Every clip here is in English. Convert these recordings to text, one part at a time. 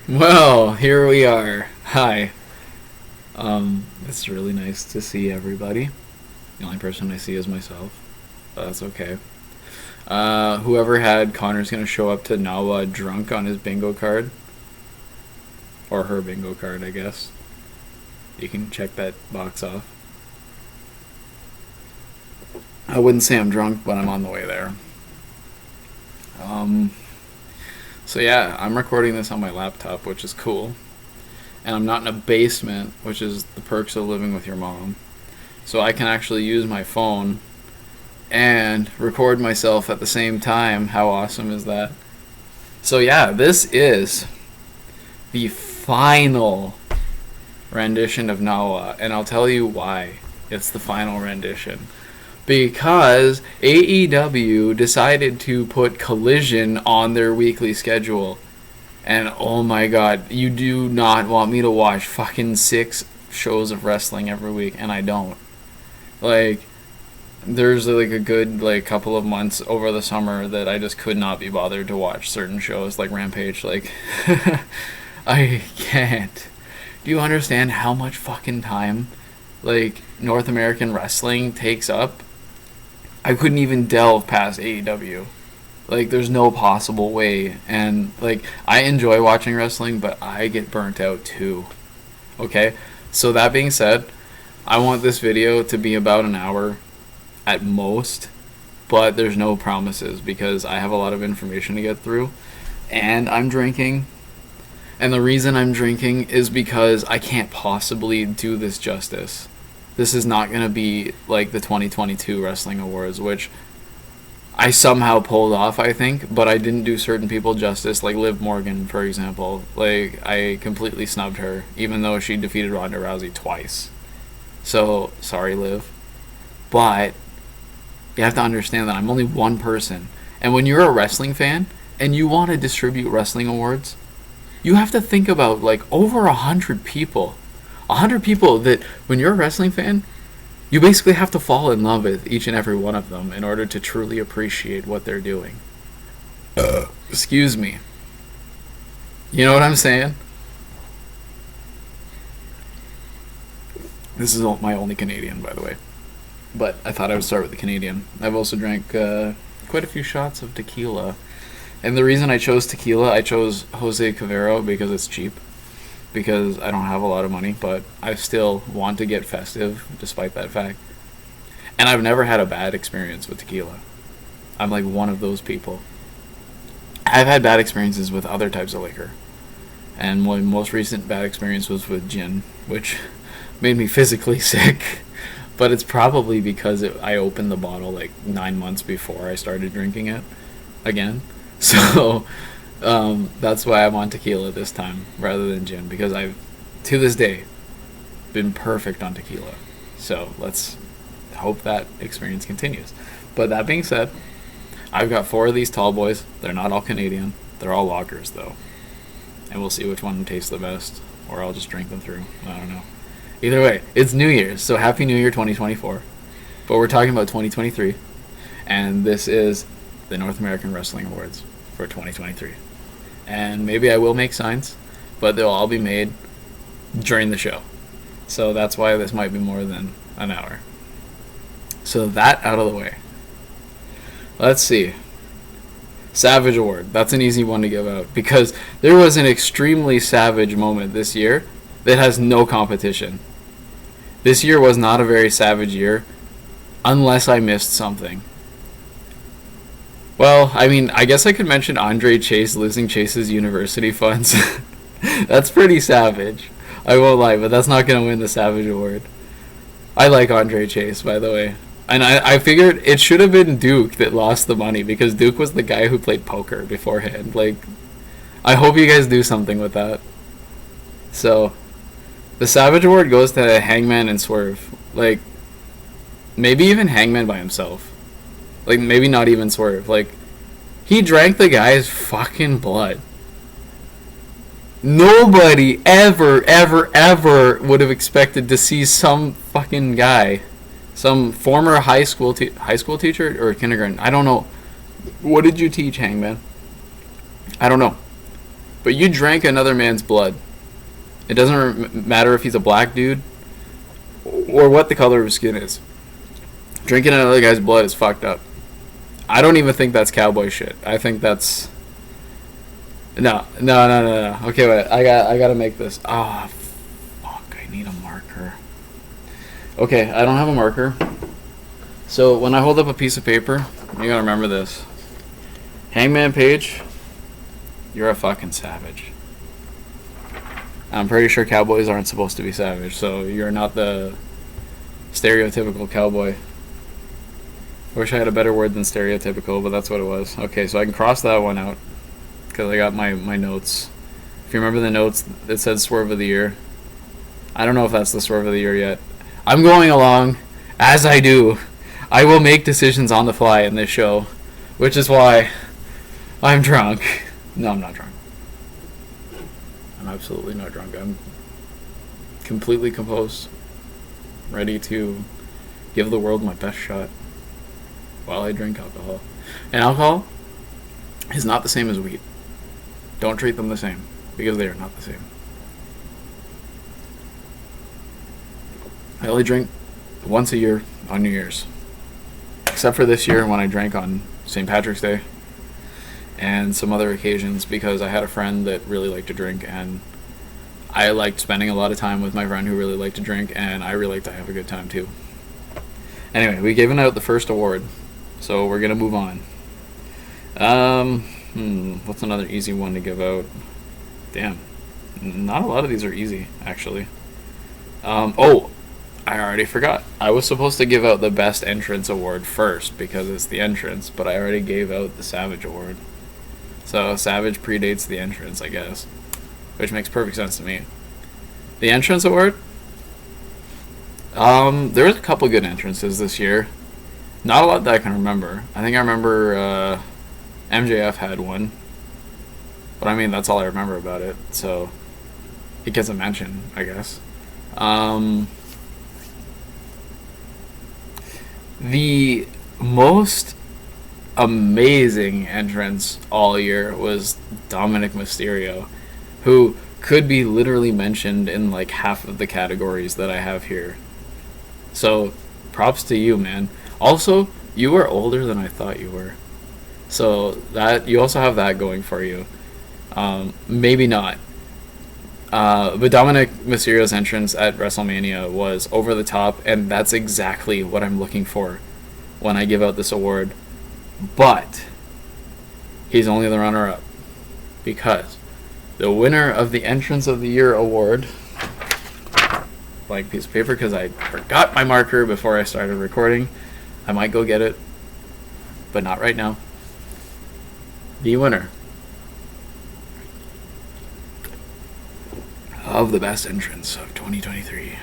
Well, here we are. Hi. It's really nice to see everybody. The only person I see is myself, but that's okay. Whoever had Connor's gonna show up to Nawa drunk on his bingo card, or her bingo card, I guess. You can check that box off. I wouldn't say I'm drunk, but I'm on the way there. Um, so yeah, I'm recording this on my laptop, which is cool. And I'm not in a basement, which is the perks of living with your mom. So I can actually use my phone and record myself at the same time. How awesome is that? So yeah, this is the final rendition of Nawa, and I'll tell you why it's the final rendition. Because AEW decided to put Collision on their weekly schedule. And oh my god, you do not want me to watch fucking 6 shows of wrestling every week, and I don't. Like, there's like a good couple of months over the summer that I just could not be bothered to watch certain shows like Rampage. Like, I can't. Do you understand how much fucking time like North American wrestling takes up? I couldn't even delve past AEW. Like, there's no possible way. And, like, I enjoy watching wrestling, but I get burnt out too. Okay? So, that being said, I want this video to be about an hour at most, but there's no promises because I have a lot of information to get through. And I'm drinking. And the reason I'm drinking is because I can't possibly do this justice. This is not going to be like the 2022 Wrestling Awards, which I somehow pulled off, I think, but I didn't do certain people justice, like Liv Morgan, for example. Like, I completely snubbed her, even though she defeated Ronda Rousey twice. So, sorry, Liv. But you have to understand that I'm only one person. And when you're a wrestling fan, and you want to distribute wrestling awards, you have to think about, like, over 100 people. 100 people that, when you're a wrestling fan, you basically have to fall in love with each and every one of them in order to truly appreciate what they're doing. Excuse me. You know what I'm saying? This is my only Canadian, by the way. But I thought I would start with the Canadian. I've also drank quite a few shots of tequila. And the reason I chose tequila, I chose Jose Cavero because it's cheap. Because I don't have a lot of money, but I still want to get festive despite that fact. And I've never had a bad experience with tequila. I'm like one of those people. I've had bad experiences with other types of liquor. And my most recent bad experience was with gin, which made me physically sick. But it's probably because I opened the bottle like 9 months before I started drinking it again. So that's why I'm on tequila this time rather than gin, because I've, to this day, been perfect on tequila. So let's hope that experience continues. But that being said, I've got 4 of these tall boys. They're not all Canadian. They're all lagers, though. And we'll see which one tastes the best, or I'll just drink them through. I don't know. Either way, it's New Year's, so Happy New Year 2024. But we're talking about 2023, and this is the North American Wrestling Awards for 2023. And maybe I will make signs, but they'll all be made during the show. So that's why this might be more than an hour. So that out of the way. Let's see. Savage Award. That's an easy one to give out because there was an extremely savage moment this year that has no competition. This year was not a very savage year unless I missed something. Well, I mean, I guess I could mention Andre Chase losing Chase's university funds. That's pretty savage. I won't lie, but that's not going to win the Savage Award. I like Andre Chase, by the way. And I figured it should have been Duke that lost the money because Duke was the guy who played poker beforehand. Like, I hope you guys do something with that. So, the Savage Award goes to Hangman and Swerve. Like, maybe even Hangman by himself. Like, maybe not even Swerve. Like, he drank the guy's fucking blood. Nobody ever would have expected to see some fucking guy, some former high school teacher or kindergarten. I don't know. What did you teach, Hangman? I don't know. but you drank another man's blood. It doesn't matter if he's a black dude or what the color of his skin is. Drinking another guy's blood is fucked up. I don't even think that's cowboy shit. I think that's... No. Okay, wait. I gotta make this. Ah, fuck. I need a marker. Okay, I don't have a marker. So when I hold up a piece of paper, you gotta remember this. Hangman Page, you're a fucking savage. I'm pretty sure cowboys aren't supposed to be savage, so you're not the stereotypical cowboy. I wish I had a better word than stereotypical, but that's what it was. Okay, so I can cross that one out, because I got my notes. If you remember the notes, it said Swerve of the Year. I don't know if that's the Swerve of the Year yet. I'm going along, as I do. I will make decisions on the fly in this show, which is why I'm drunk. No, I'm not drunk. I'm absolutely not drunk. I'm completely composed, ready to give the world my best shot while I drink alcohol. And alcohol is not the same as weed. Don't treat them the same, because they are not the same. I only drink once a year on New Year's. Except for this year when I drank on St. Patrick's Day and some other occasions, because I had a friend that really liked to drink, and I liked spending a lot of time with my friend who really liked to drink, and I really liked to have a good time too. Anyway, we've given out the first award, so we're gonna move on. What's another easy one to give out? Damn, not a lot of these are easy, actually. I already forgot. I was supposed to give out the Best Entrance Award first because it's the entrance, but I already gave out the Savage Award. So Savage predates the entrance, I guess, which makes perfect sense to me. The Entrance Award? There was a couple good entrances this year. Not a lot that I can remember. I think I remember MJF had one, but I mean, that's all I remember about it, so it gets a mention, I guess. The most amazing entrance all year was Dominic Mysterio, who could be literally mentioned in like half of the categories that I have here. So, props to you, man. Also, you are older than I thought you were. So, that you also have that going for you. Maybe not. But Dominic Mysterio's entrance at WrestleMania was over the top, and that's exactly what I'm looking for when I give out this award. But he's only the runner-up, because the winner of the Entrance of the Year award, blank piece of paper because I forgot my marker before I started recording. I might go get it, but not right now. The winner of the Best Entrance of 2023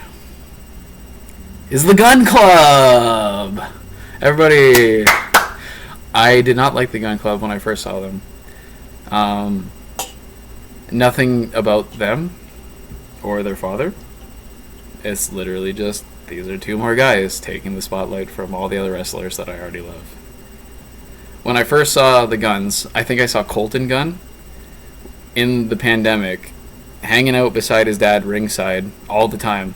is the Gun Club. Everybody, I did not like the Gun Club when I first saw them. Nothing about them or their father. It's literally just, these are two more guys taking the spotlight from all the other wrestlers that I already love. When I first saw the Guns, I think I saw Colton Gunn in the pandemic, hanging out beside his dad ringside all the time.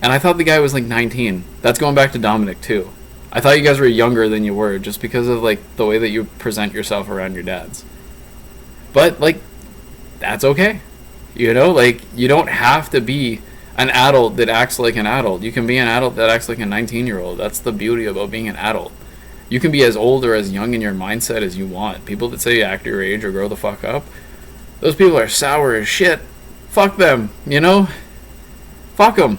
And I thought the guy was like 19. That's going back to Dominic too. I thought you guys were younger than you were just because of like the way that you present yourself around your dads. But like, that's okay. You know, like, you don't have to be an adult that acts like an adult. You can be an adult that acts like a 19-year-old. That's the beauty about being an adult. You can be as old or as young in your mindset as you want. People that say act your age or grow the fuck up, those people are sour as shit. Fuck them, you know? Fuck them.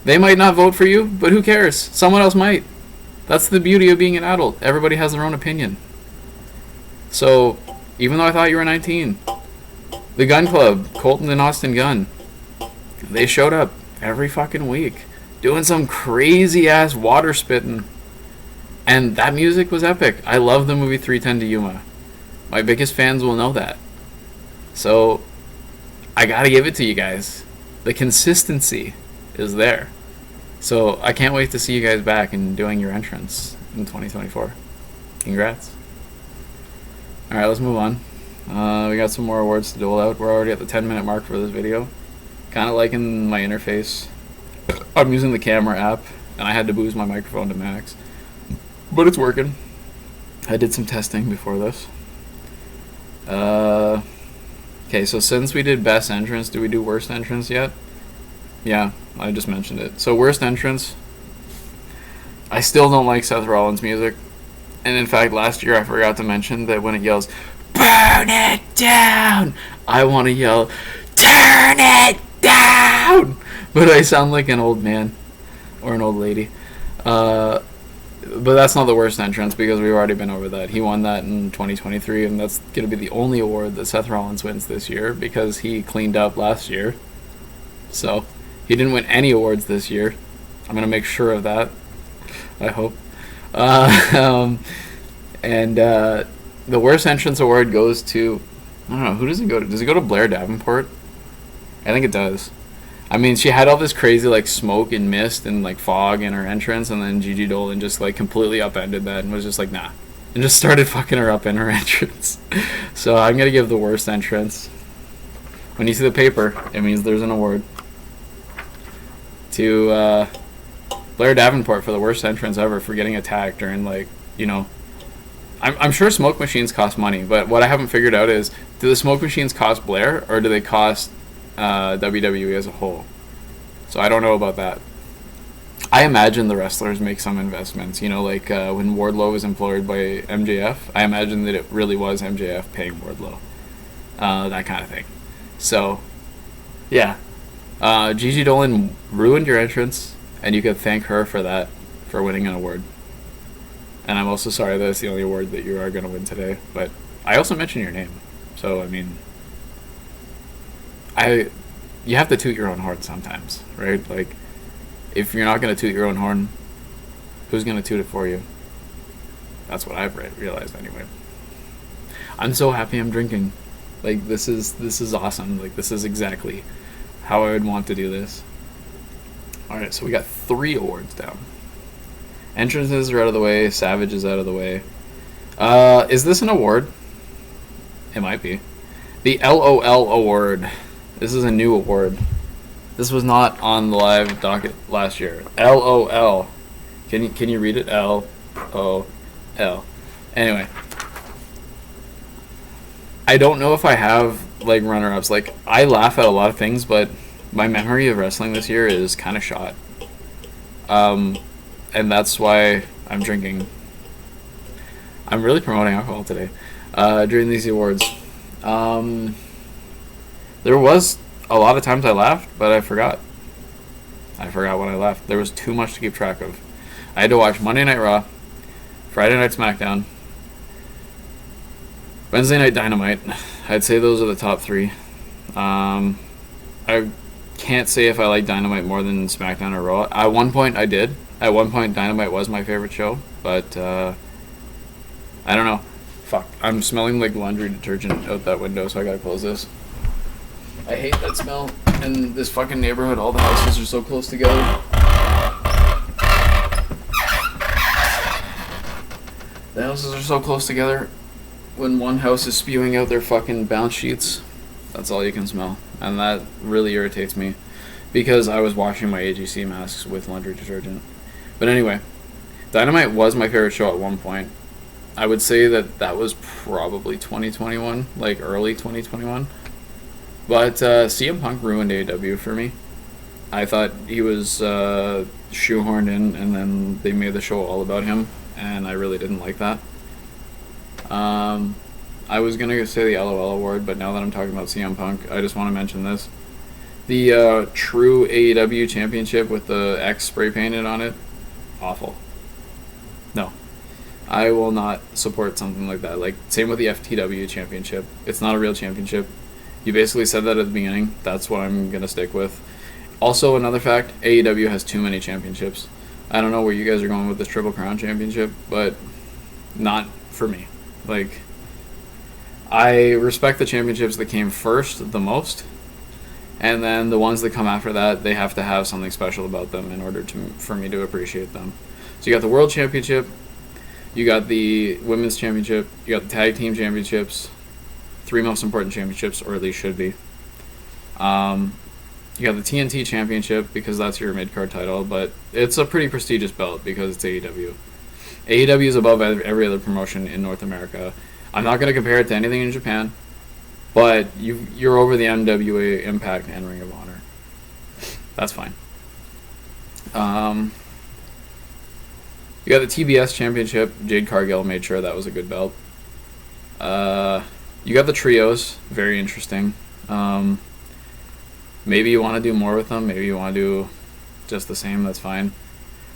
They might not vote for you, but who cares? Someone else might. That's the beauty of being an adult. Everybody has their own opinion. So, even though I thought you were 19, the Gun Club, Colton and Austin Gunn, they showed up every fucking week doing some crazy ass water spitting. And that music was epic. I love the movie 310 to Yuma. My biggest fans will know that. So, I gotta give it to you guys. The consistency is there. So, I can't wait to see you guys back and doing your entrance in 2024. Congrats. Alright, let's move on. We got some more awards to dole out. We're already at the 10-minute mark for this video. Kind of liking my interface. I'm using the camera app, and I had to boost my microphone to max. But it's working. I did some testing before this. Okay, so since we did best entrance, do we do worst entrance yet? Yeah, I just mentioned it. So worst entrance, I still don't like Seth Rollins' music. And in fact, last year I forgot to mention that when it yells, "Burn it down!" I want to yell, "Turn it down!" But I sound like an old man or an old lady. But that's not the worst entrance because we've already been over that. He won that in 2023, and that's going to be the only award that Seth Rollins wins this year because he cleaned up last year. So he didn't win any awards this year. I'm going to make sure of that. I hope. And the worst entrance award goes to, I don't know, who does it go to? Does it go to Blair Davenport? I think it does. I mean, she had all this crazy like smoke and mist and like fog in her entrance, and then Gigi Dolan just like completely upended that and was just like, nah, and just started fucking her up in her entrance. So I'm gonna give the worst entrance. When you see the paper, it means there's an award to Blair Davenport for the worst entrance ever for getting attacked during like, you know, I'm sure smoke machines cost money, but what I haven't figured out is, do the smoke machines cost Blair or do they cost WWE as a whole? So I don't know about that. I imagine the wrestlers make some investments, you know, like when Wardlow was employed by MJF, I imagine that it really was MJF paying Wardlow, that kind of thing. So yeah, Gigi Dolan ruined your entrance, and you could thank her for that, for winning an award. And I'm also sorry that it's the only award that you are going to win today, but I also mentioned your name, so I mean, you have to toot your own horn sometimes, right? Like, if you're not going to toot your own horn, who's going to toot it for you? That's what I've realized anyway. I'm so happy I'm drinking. Like, this is awesome. Like, this is exactly how I would want to do this. Alright, so we got 3 awards down. Entrances are out of the way. Savage is out of the way. Is this an award? It might be. The LOL award. This is a new award. This was not on the live docket last year. LOL. Can you read it? LOL. Anyway. I don't know if I have like runner-ups. Like, I laugh at a lot of things, but my memory of wrestling this year is kind of shot. And that's why I'm drinking. I'm really promoting alcohol today during these awards. There was a lot of times I laughed, but I forgot. I forgot when I laughed. There was too much to keep track of. I had to watch Monday Night Raw, Friday Night SmackDown, Wednesday Night Dynamite. I'd say those are the top 3. I can't say if I like Dynamite more than SmackDown or Raw. At one point I did. At one point Dynamite was my favorite show, but I don't know. Fuck. I'm smelling like laundry detergent out that window, so I gotta close this. I hate that smell. In this fucking neighborhood, all the houses are so close together. The houses are so close together. When one house is spewing out their fucking bounce sheets, that's all you can smell. And that really irritates me, because I was washing my AGC masks with laundry detergent. But anyway, Dynamite was my favorite show at one point. I would say that was probably 2021, like early 2021. But CM Punk ruined AEW for me. I thought he was shoehorned in, and then they made the show all about him, and I really didn't like that. I was going to say the LOL award, but now that I'm talking about CM Punk, I just want to mention this. The true AEW championship with the X spray painted on it, awful. No. I will not support something like that. Like, same with the FTW championship. It's not a real championship. You basically said that at the beginning. That's what I'm going to stick with. Also, another fact, AEW has too many championships. I don't know where you guys are going with this Triple Crown championship, but not for me. Like, I respect the championships that came first the most, and then the ones that come after that, they have to have something special about them in order for me to appreciate them. So you got the World Championship, you got the Women's Championship, you got the Tag Team Championships, three most important championships, or at least should be. You got the TNT Championship because that's your mid-card title, but it's a pretty prestigious belt because it's AEW. AEW is above every other promotion in North America. I'm not going to compare it to anything in Japan, but you're over the NWA, Impact, and Ring of Honor. That's fine. You got the TBS Championship. Jade Cargill made sure that was a good belt. You got the trios. Very interesting. Maybe you want to do more with them. Maybe you want to do just the same. That's fine.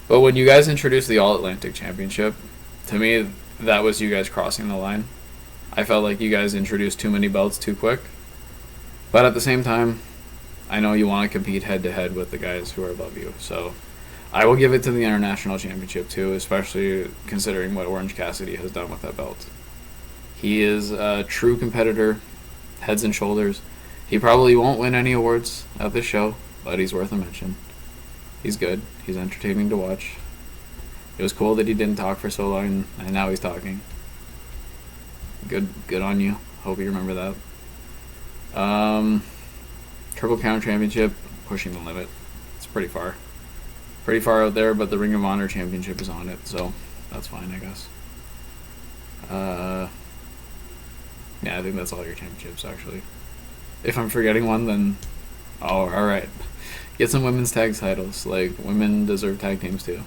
But when you guys introduced the All-Atlantic Championship, to me, that was you guys crossing the line. I felt like you guys introduced too many belts too quick. But at the same time, I know you want to compete head-to-head with the guys who are above you. So I will give it to the International Championship, too, especially considering what Orange Cassidy has done with that belt. He is a true competitor, heads and shoulders. He probably won't win any awards at this show, but he's worth a mention. He's good. He's entertaining to watch. It was cool that he didn't talk for so long, and now he's talking. Good on you. Hope you remember that. Triple Crown Championship, pushing the limit. It's pretty far. Pretty far out there, but the Ring of Honor Championship is on it, so that's fine, I guess. Yeah, I think that's all your championships, actually. If I'm forgetting one, then... Oh, alright. Get some women's tag titles. Like, women deserve tag teams, too.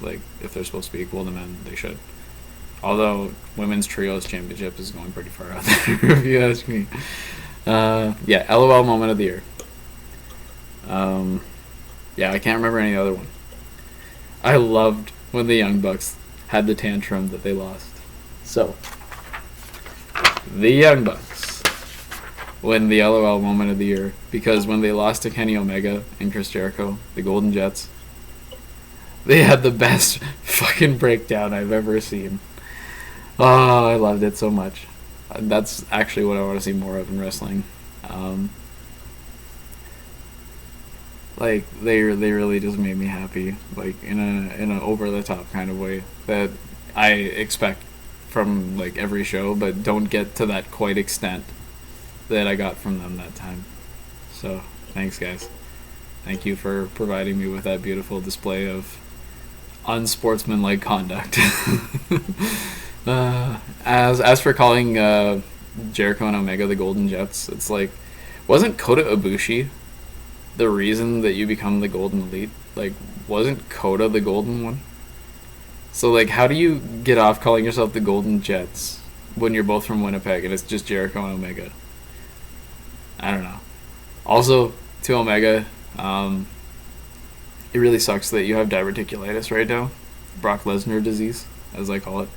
Like, if they're supposed to be equal to men, they should. Although, women's trios championship is going pretty far out there, if you ask me. Yeah, LOL moment of the year. Yeah, I can't remember any other one. I loved when the Young Bucks had the tantrum that they lost. So, the Young Bucks win the LOL moment of the year because when they lost to Kenny Omega and Chris Jericho, the Golden Jets, they had the best fucking breakdown I've ever seen. Oh, I loved it so much. That's actually what I want to see more of in wrestling. Like they really just made me happy, like in a over the top kind of way that I expect from like every show, but don't get to that quite extent that I got from them that time. So thanks, guys. Thank you for providing me with that beautiful display of unsportsmanlike conduct. As for calling Jericho and Omega the Golden Jets, it's like, wasn't Kota Ibushi the reason that you become the Golden Elite? Like, wasn't Kota the Golden one? So, like, how do you get off calling yourself the Golden Jets when you're both from Winnipeg and it's just Jericho and Omega? I don't know. Also, to Omega, it really sucks that you have diverticulitis right now. Brock Lesnar disease, as I call it.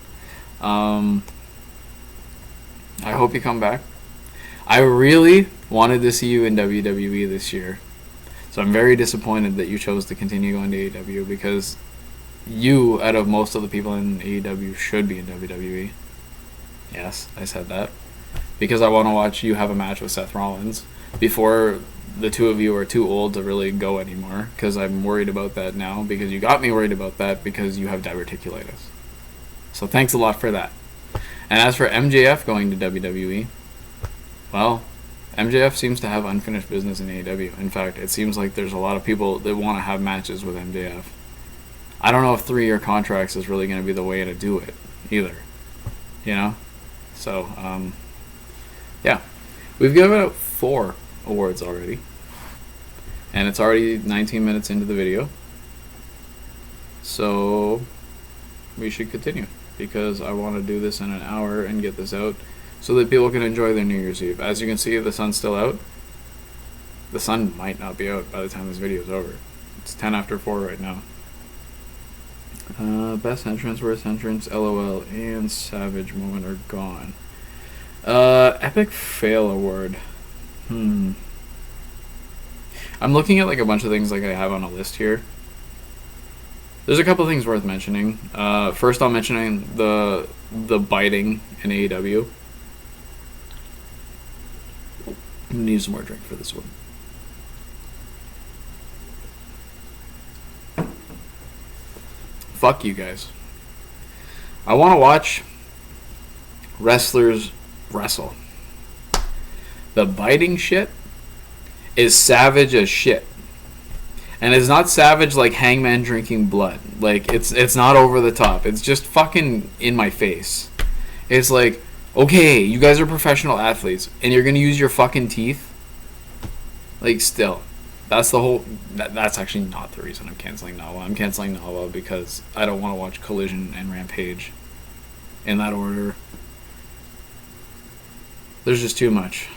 I hope you come back. I really wanted to see you in WWE this year. So I'm very disappointed that you chose to continue going to AEW because you, out of most of the people in AEW, should be in WWE. Yes, I said that. Because I want to watch you have a match with Seth Rollins before the two of you are too old to really go anymore. Because I'm worried about that now. Because you got me worried about that because you have diverticulitis. So thanks a lot for that. And as for MJF going to WWE, well, MJF seems to have unfinished business in AEW. In fact, it seems like there's a lot of people that want to have matches with MJF. I don't know if 3-year contracts is really going to be the way to do it either. You know? So, yeah. We've given out 4 awards already. And it's already 19 minutes into the video. So, we should continue. Because I want to do this in an hour and get this out so that people can enjoy their New Year's Eve. As you can see, the sun's still out. The sun might not be out by the time this video is over. It's 10 after 4 right now. Best entrance, worst entrance, LOL, and Savage moment are gone. Epic fail award. I'm looking at like a bunch of things like I have on a list here. There's a couple things worth mentioning. First, I'll mention the biting in AEW. I'm gonna use some more drink for this one. Fuck you guys. I want to watch wrestlers wrestle. The biting shit is savage as shit. And it's not savage like Hangman drinking blood. Like, it's not over the top. It's just fucking in my face. It's like, okay, you guys are professional athletes, and you're gonna use your fucking teeth? Like, still. That's the whole... That's actually not the reason I'm canceling Nawa. I'm canceling Nawa because I don't want to watch Collision and Rampage in that order. There's just too much.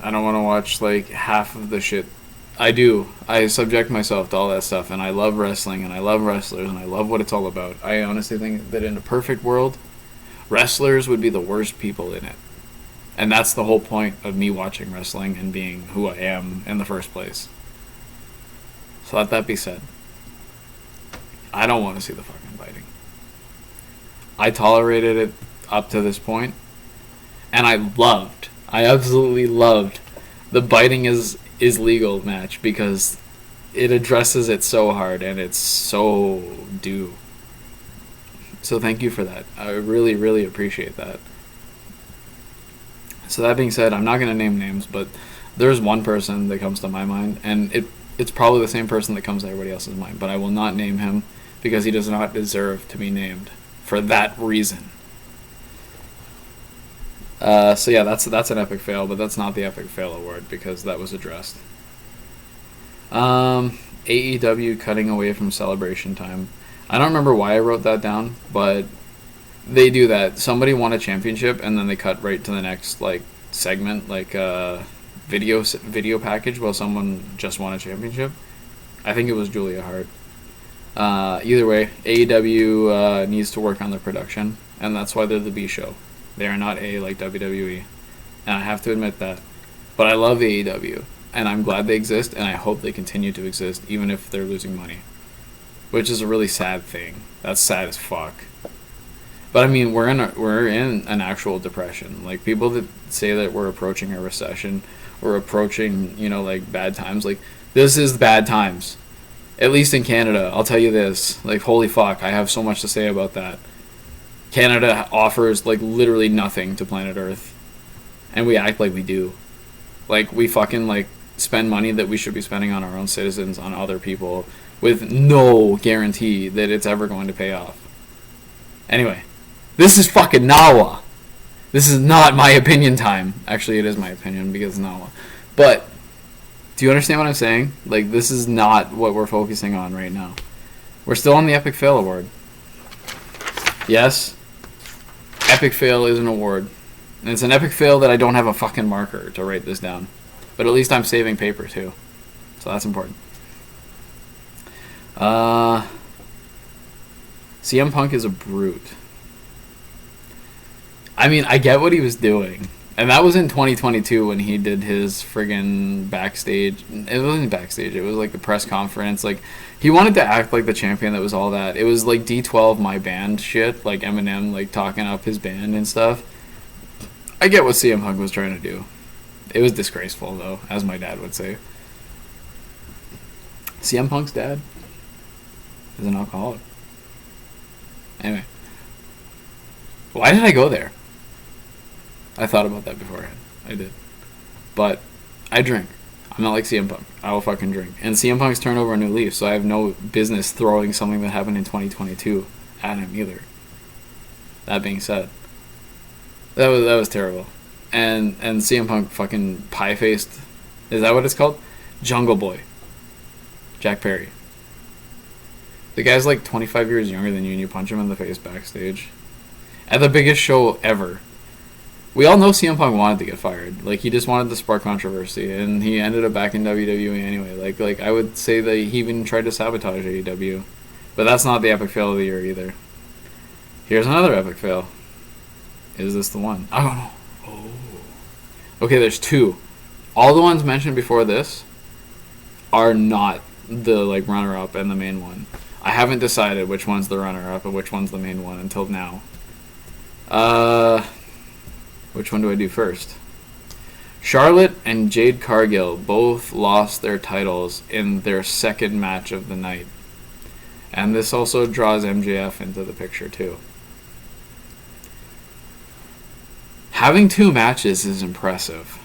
I don't want to watch, like, half of the shit. I do. I subject myself to all that stuff, and I love wrestling, and I love wrestlers, and I love what it's all about. I honestly think that in a perfect world, wrestlers would be the worst people in it. And that's the whole point of me watching wrestling and being who I am in the first place. So let that be said. I don't want to see the fucking biting. I tolerated it up to this point, and I absolutely loved the biting is legal match because it addresses it so hard and it's so due. So thank you for that. I really, really appreciate that. So that being said, I'm not going to name names, but there's one person that comes to my mind, and it's probably the same person that comes to everybody else's mind, but I will not name him because he does not deserve to be named for that reason. So yeah, that's an epic fail, but that's not the epic fail award because that was addressed. AEW cutting away from Celebration Time. I don't remember why I wrote that down, but they do that. Somebody won a championship and then they cut right to the next like segment, like video package while someone just won a championship. I think it was Julia Hart. Either way, AEW needs to work on their production, and that's why they're the B show. They are not A like WWE, and I have to admit that. But I love AEW, and I'm glad they exist, and I hope they continue to exist, even if they're losing money. Which is a really sad thing. That's sad as fuck. But I mean, we're in an actual depression. Like, people that say that we're approaching a recession, we're approaching, like, bad times. Like, this is bad times. At least in Canada, I'll tell you this. Like, holy fuck, I have so much to say about that. Canada offers, like, literally nothing to planet Earth. And we act like we do. Like, we fucking, like, spend money that we should be spending on our own citizens, on other people, with no guarantee that it's ever going to pay off. Anyway, this is fucking Nawa. This is not my opinion time. Actually, it is my opinion because it's Nawa. But, do you understand what I'm saying? Like, this is not what we're focusing on right now. We're still on the Epic Fail Award. Yes, Epic Fail is an award. And it's an epic fail that I don't have a fucking marker to write this down. But at least I'm saving paper too. So that's important. CM Punk is a brute. I mean, I get what he was doing. And that was in 2022 when he did his friggin' backstage. It wasn't backstage. It was like the press conference. Like, he wanted to act like the champion that was all that. It was like D12 my band shit. Like Eminem like talking up his band and stuff. I get what CM Punk was trying to do. It was disgraceful though, as my dad would say. CM Punk's dad is an alcoholic. Anyway. Why did I go there? I thought about that beforehand. I did. But I drink. I'm not like CM Punk. I will fucking drink. And CM Punk's turned over a new leaf, so I have no business throwing something that happened in 2022 at him either. That being said, that was terrible. And CM Punk fucking pie-faced. Is that what it's called? Jungle Boy. Jack Perry. The guy's like 25 years younger than you, and you punch him in the face backstage. At the biggest show ever. We all know CM Punk wanted to get fired. Like, he just wanted to spark controversy, and he ended up back in WWE anyway. Like I would say that he even tried to sabotage AEW. But that's not the epic fail of the year either. Here's another epic fail. Is this the one? I don't know. Oh. Okay, there's two. All the ones mentioned before this are not the, like, runner-up and the main one. I haven't decided which one's the runner-up and which one's the main one until now. Which one do I do first? Charlotte and Jade Cargill both lost their titles in their second match of the night. And this also draws MJF into the picture too. Having 2 matches is impressive.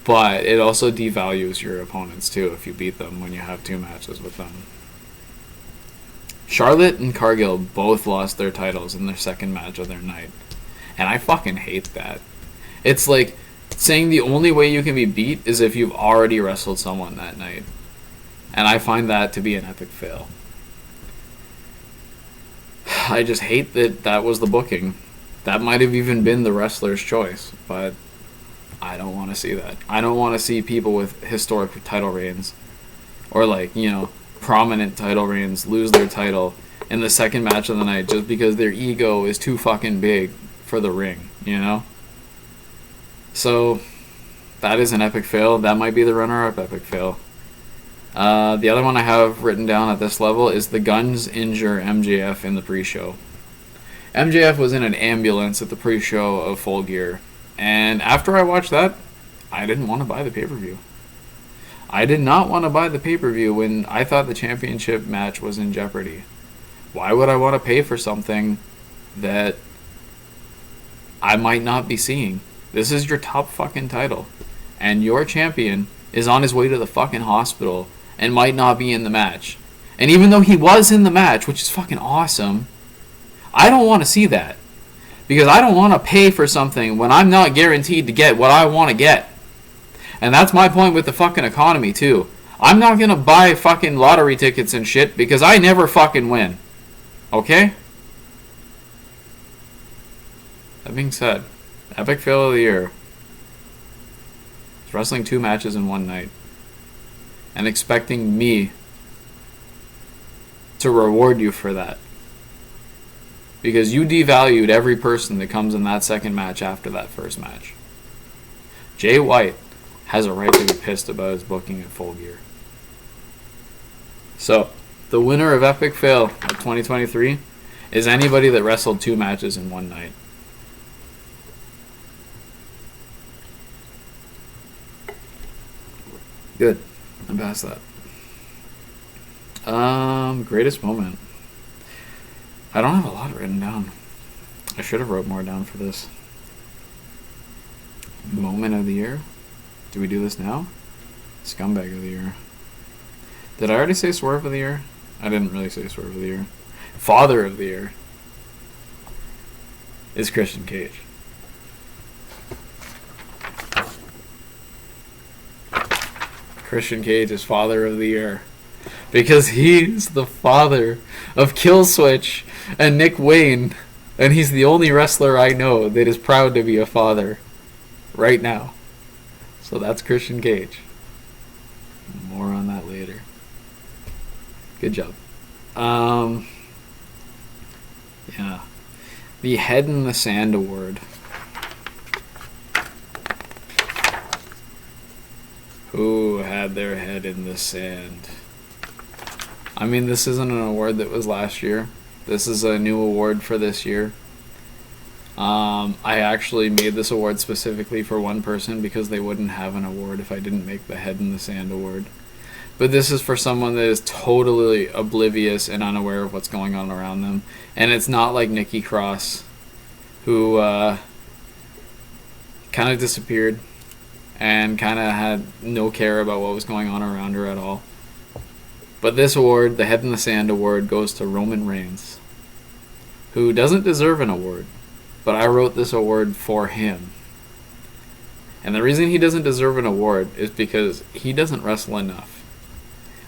But it also devalues your opponents too if you beat them when you have 2 matches with them. Charlotte and Cargill both lost their titles in their second match of their night. And I fucking hate that. It's like saying the only way you can be beat is if you've already wrestled someone that night. And I find that to be an epic fail. I just hate that that was the booking. That might have even been the wrestler's choice, but I don't want to see that. I don't want to see people with historic title reigns or prominent title reigns lose their title in the second match of the night just because their ego is too fucking big for the ring, So that is an epic fail. That might be the runner-up epic fail. The other one I have written down at this level is the Guns injure MJF in the pre-show. MJF was in an ambulance at the pre-show of Full Gear, and after I watched that, I didn't want to buy the pay-per-view. I did not want to buy the pay-per-view when I thought the championship match was in jeopardy. Why would I want to pay for something that I might not be seeing? This is your top fucking title, and your champion is on his way to the fucking hospital and might not be in the match. And even though he was in the match, which is fucking awesome, I don't want to see that. Because I don't want to pay for something when I'm not guaranteed to get what I want to get. And that's my point with the fucking economy, too. I'm not going to buy fucking lottery tickets and shit because I never fucking win. Okay? That being said, epic fail of the year. It's wrestling 2 matches in one night. And expecting me to reward you for that. Because you devalued every person that comes in that second match after that first match. Jay White has a right to be pissed about his booking at Full Gear. So, the winner of Epic Fail of 2023 is anybody that wrestled 2 matches in one night. Good. I'm past that. Greatest moment. I don't have a lot written down. I should have wrote more down for this. Moment of the year? Do we do this now? Scumbag of the year. Did I already say swerve of the year? I didn't really say swerve of the year. Father of the year is Christian Cage. Christian Cage is father of the year because he's the father of Killswitch and Nick Wayne, and he's the only wrestler I know that is proud to be a father right now. So that's Christian Cage. More on that later. Good job. Yeah. The Head in the Sand Award. Who had their head in the sand? I mean, this isn't an award that was last year. This is a new award for this year. I actually made this award specifically for one person because they wouldn't have an award if I didn't make the Head in the Sand Award. But this is for someone that is totally oblivious and unaware of what's going on around them. And it's not like Nikki Cross, who kind of disappeared and kind of had no care about what was going on around her at all. But this award, the Head in the Sand Award, goes to Roman Reigns, who doesn't deserve an award, but I wrote this award for him. And the reason he doesn't deserve an award is because he doesn't wrestle enough.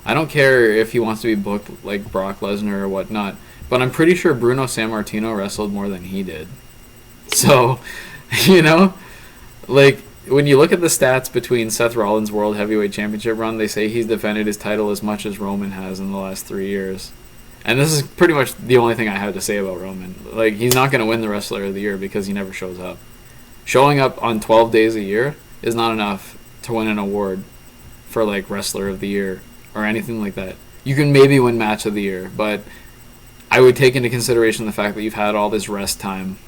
I don't care if he wants to be booked like Brock Lesnar or whatnot, but I'm pretty sure Bruno Sammartino wrestled more than he did. So, when you look at the stats between Seth Rollins' World Heavyweight Championship run, they say he's defended his title as much as Roman has in the last 3 years. And this is pretty much the only thing I have to say about Roman. He's not going to win the Wrestler of the Year because he never shows up. Showing up on 12 days a year is not enough to win an award for, Wrestler of the Year or anything like that. You can maybe win Match of the Year, but I would take into consideration the fact that you've had all this rest time.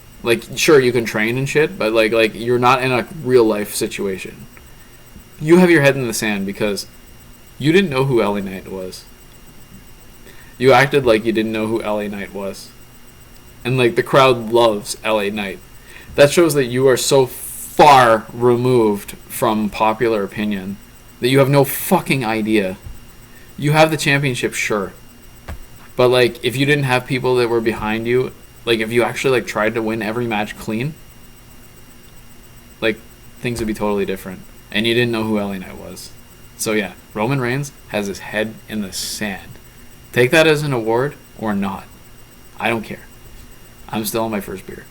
Sure, you can train and shit, but, you're not in a real-life situation. You have your head in the sand because you didn't know who LA Knight was. You acted like you didn't know who LA Knight was. And, the crowd loves LA Knight. That shows that you are so far removed from popular opinion that you have no fucking idea. You have the championship, sure. But, like, if you didn't have people that were behind you, like, if you actually, like, tried to win every match clean, like, things would be totally different. And you didn't know who LA Knight was. So, yeah, Roman Reigns has his head in the sand. Take that as an award or not. I don't care. I'm still on my first beer.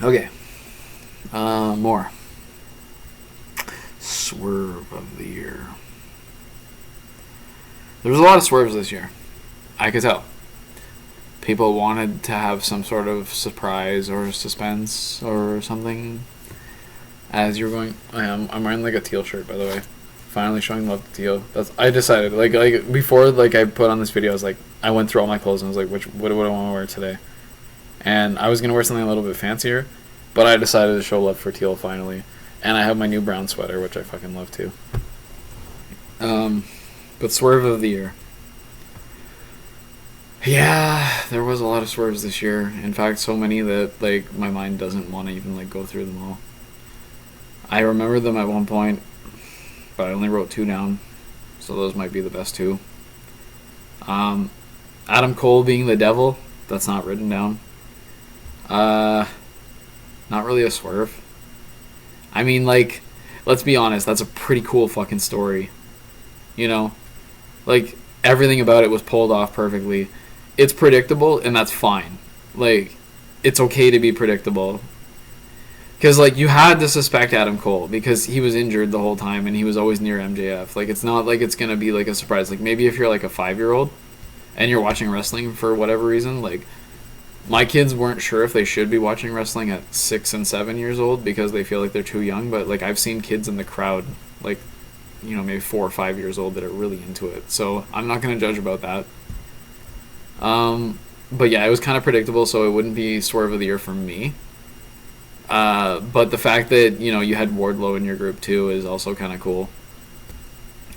Okay. More. Swerve of the year. There was a lot of swerves this year. I could tell. People wanted to have some sort of surprise or suspense or something. As you're going, I'm wearing like a teal shirt, by the way. Finally showing love to teal. I decided like before like I put on this video, I went through all my clothes and I was like, what do I want to wear today? And I was gonna wear something a little bit fancier, but I decided to show love for teal finally. And I have my new brown sweater, which I fucking love too. But swerve of the year. Yeah, there was a lot of swerves this year. In fact, so many that like my mind doesn't want to even like go through them all. I remember them at one point, but I only wrote 2 down, so those might be the best 2. Adam Cole being the devil, that's not written down. Not really a swerve. I mean, like, let's be honest, that's a pretty cool fucking story. You know? Like, everything about it was pulled off perfectly. It's predictable, and that's fine. Like, it's okay to be predictable. Because, like, you had to suspect Adam Cole because he was injured the whole time and he was always near MJF. Like, it's not like it's going to be, like, a surprise. Like, maybe if you're, like, a 5-year-old and you're watching wrestling for whatever reason, like, my kids weren't sure if they should be watching wrestling at 6 and 7 years old because they feel like they're too young. But, like, I've seen kids in the crowd, like, you know, maybe 4 or 5 years old that are really into it. So I'm not going to judge about that. But, yeah, it was kind of predictable, so it wouldn't be swerve of the year for me. But the fact that, you know, you had Wardlow in your group too is also kind of cool.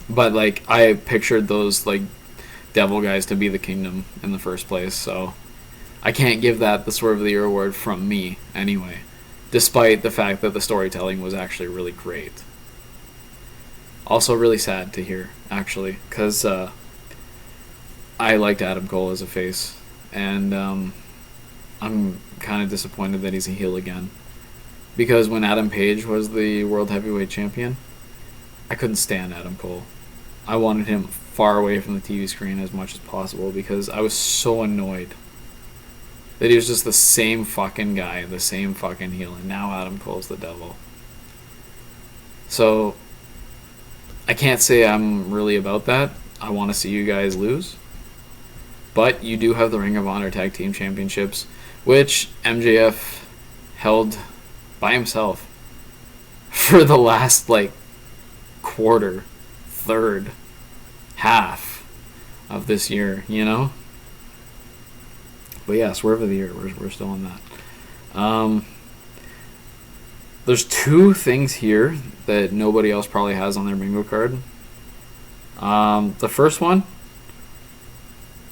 But, like, I pictured those, like, devil guys to be the kingdom in the first place, so I can't give that the swerve of the year award from me anyway, despite the fact that the storytelling was actually really great. Also really sad to hear, actually, because I liked Adam Cole as a face, and I'm kind of disappointed that he's a heel again. Because when Adam Page was the World Heavyweight Champion, I couldn't stand Adam Cole. I wanted him far away from the TV screen as much as possible because I was so annoyed that he was just the same fucking guy, the same fucking heel, and now Adam Cole's the devil. So, I can't say I'm really about that. I want to see you guys lose. But you do have the Ring of Honor Tag Team Championships, which MJF held by himself for the last, like, quarter, third, half of this year, you know? But yeah, swerve of the year, we're still on that. There's 2 things here that nobody else probably has on their bingo card. The first one,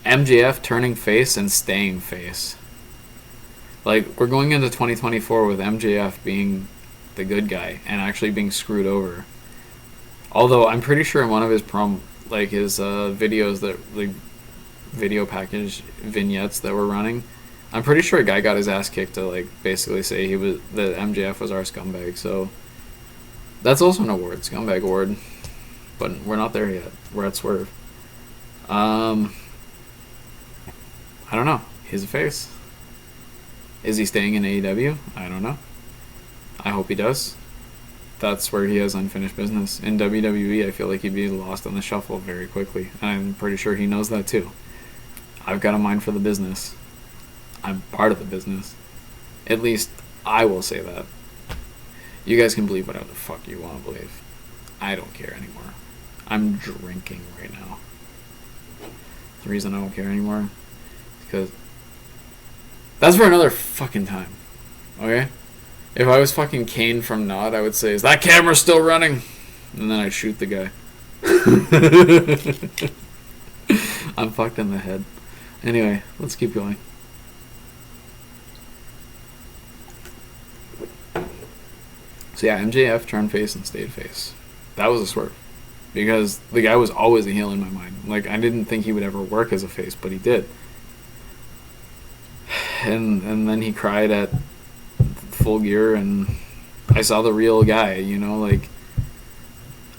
MJF turning face and staying face. Like, we're going into 2024 with MJF being the good guy and actually being screwed over. Although I'm pretty sure in one of his his videos that, like, video package vignettes that were running, I'm pretty sure a guy got his ass kicked to, like, basically say that MJF was our scumbag. So that's also an award, scumbag award. But we're not there yet. We're at swerve. I don't know. He's a face. Is he staying in AEW? I don't know. I hope he does. That's where he has unfinished business. In WWE, I feel like he'd be lost in the shuffle very quickly. And I'm pretty sure he knows that too. I've got a mind for the business. I'm part of the business. At least, I will say that. You guys can believe whatever the fuck you want to believe. I don't care anymore. I'm drinking right now. The reason I don't care anymore is because that's for another fucking time. Okay? If I was fucking Kane from Nod, I would say, is that camera still running? And then I'd shoot the guy. I'm fucked in the head. Anyway, let's keep going. So yeah, MJF turned face and stayed face. That was a swerve. Because the guy was always a heel in my mind. Like, I didn't think he would ever work as a face, but he did. And then he cried at Full Gear, and I saw the real guy, you know, like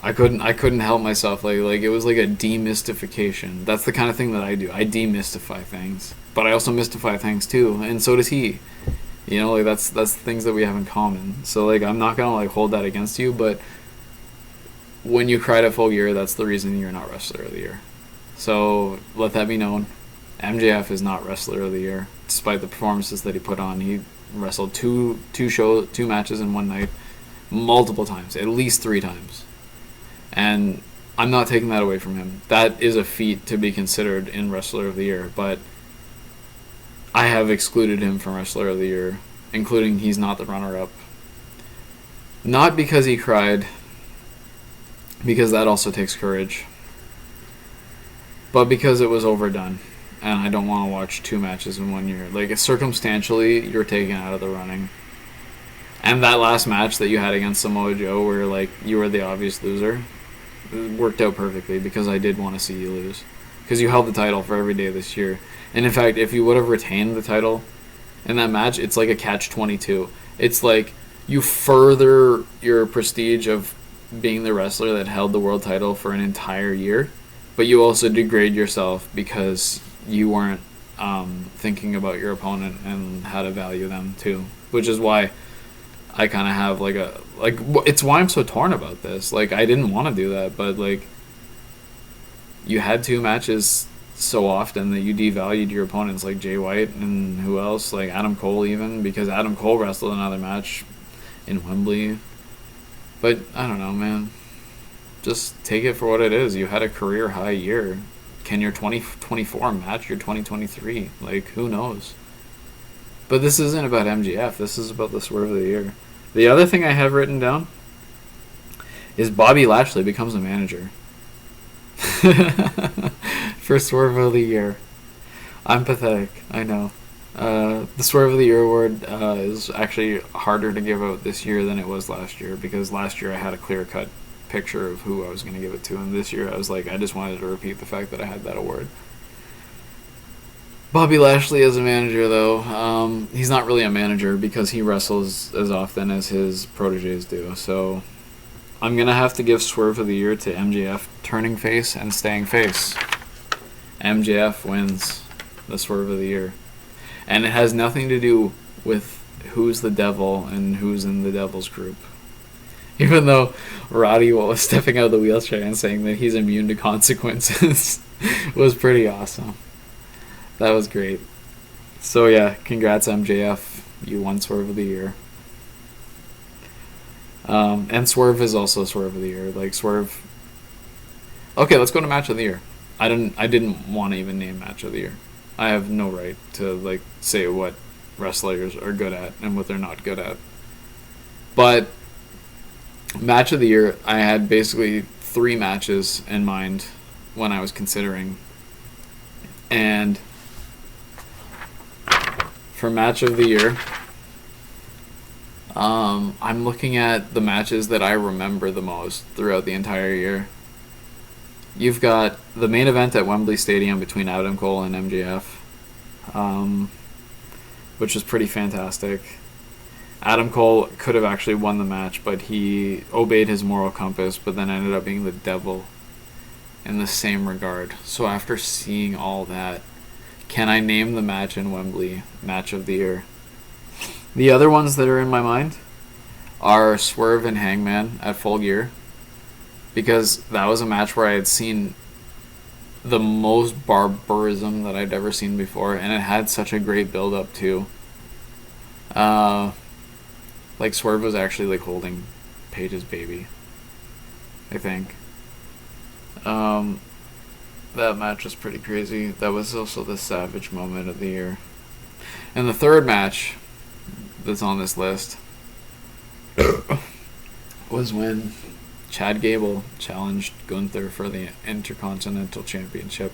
I couldn't help myself. Like it was like a demystification. That's the kind of thing that I do. I demystify things. But I also mystify things too, and so does he. You know, like that's things that we have in common. So like I'm not gonna like hold that against you, but when you cried at Full Gear, that's the reason you're not Wrestler of the Year. So let that be known. MJF is not Wrestler of the Year, despite the performances that he put on. He wrestled two matches in one night, multiple times, at least 3 times. And I'm not taking that away from him. That is a feat to be considered in Wrestler of the Year, but I have excluded him from Wrestler of the Year, including he's not the runner-up. Not because he cried, because that also takes courage, but because it was overdone. And I don't want to watch 2 matches in 1 year. Like, circumstantially, you're taken out of the running. And that last match that you had against Samoa Joe, where, like, you were the obvious loser, it worked out perfectly because I did want to see you lose. Because you held the title for every day this year. And in fact, if you would have retained the title in that match, it's like a catch-22. It's like you further your prestige of being the wrestler that held the world title for an entire year, but you also degrade yourself because you weren't thinking about your opponent and how to value them too, which is why I kind of have it's why I'm so torn about this. Like, I didn't want to do that, but like, you had 2 matches so often that you devalued your opponents, like Jay White and who else, like Adam Cole even, because Adam Cole wrestled another match in Wembley. But I don't know, man. Just take it for what it is. You had a career high year. Can your 2024 match your 2023? Like, who knows? But this isn't about MGF. This is about the Swerve of the Year. The other thing I have written down is Bobby Lashley becomes a manager. For Swerve of the Year. I'm pathetic, I know. The Swerve of the Year award is actually harder to give out this year than it was last year, because last year I had a clear-cut picture of who I was going to give it to, and this year I was like, I just wanted to repeat the fact that I had that award. Bobby Lashley as a manager, though, he's not really a manager because he wrestles as often as his proteges do, so I'm going to have to give Swerve of the Year to MJF turning face and staying face. MJF wins the Swerve of the Year. And it has nothing to do with who's the devil and who's in the devil's group. Even though Roddy was stepping out of the wheelchair and saying that he's immune to consequences was pretty awesome. That was great. So yeah, congrats MJF. You won Swerve of the Year. And Swerve is also Swerve of the Year. Like, Swerve... Okay, let's go to Match of the Year. I didn't want to even name Match of the Year. I have no right to, like, say what wrestlers are good at and what they're not good at. But Match of the Year, I had basically 3 matches in mind when I was considering. And for Match of the Year, I'm looking at the matches that I remember the most throughout the entire year. You've got the main event at Wembley Stadium between Adam Cole and MJF, which was pretty fantastic. Adam Cole could have actually won the match, but he obeyed his moral compass, but then ended up being the devil in the same regard. So after seeing all that, can I name the match in Wembley Match of the Year? The other ones that are in my mind are Swerve and Hangman at Full Gear, because that was a match where I had seen the most barbarism that I'd ever seen before, and it had such a great build-up too. Like, Swerve was actually, like, holding Paige's baby, I think. That match was pretty crazy. That was also the savage moment of the year. And the third match that's on this list was when Chad Gable challenged Gunther for the Intercontinental Championship.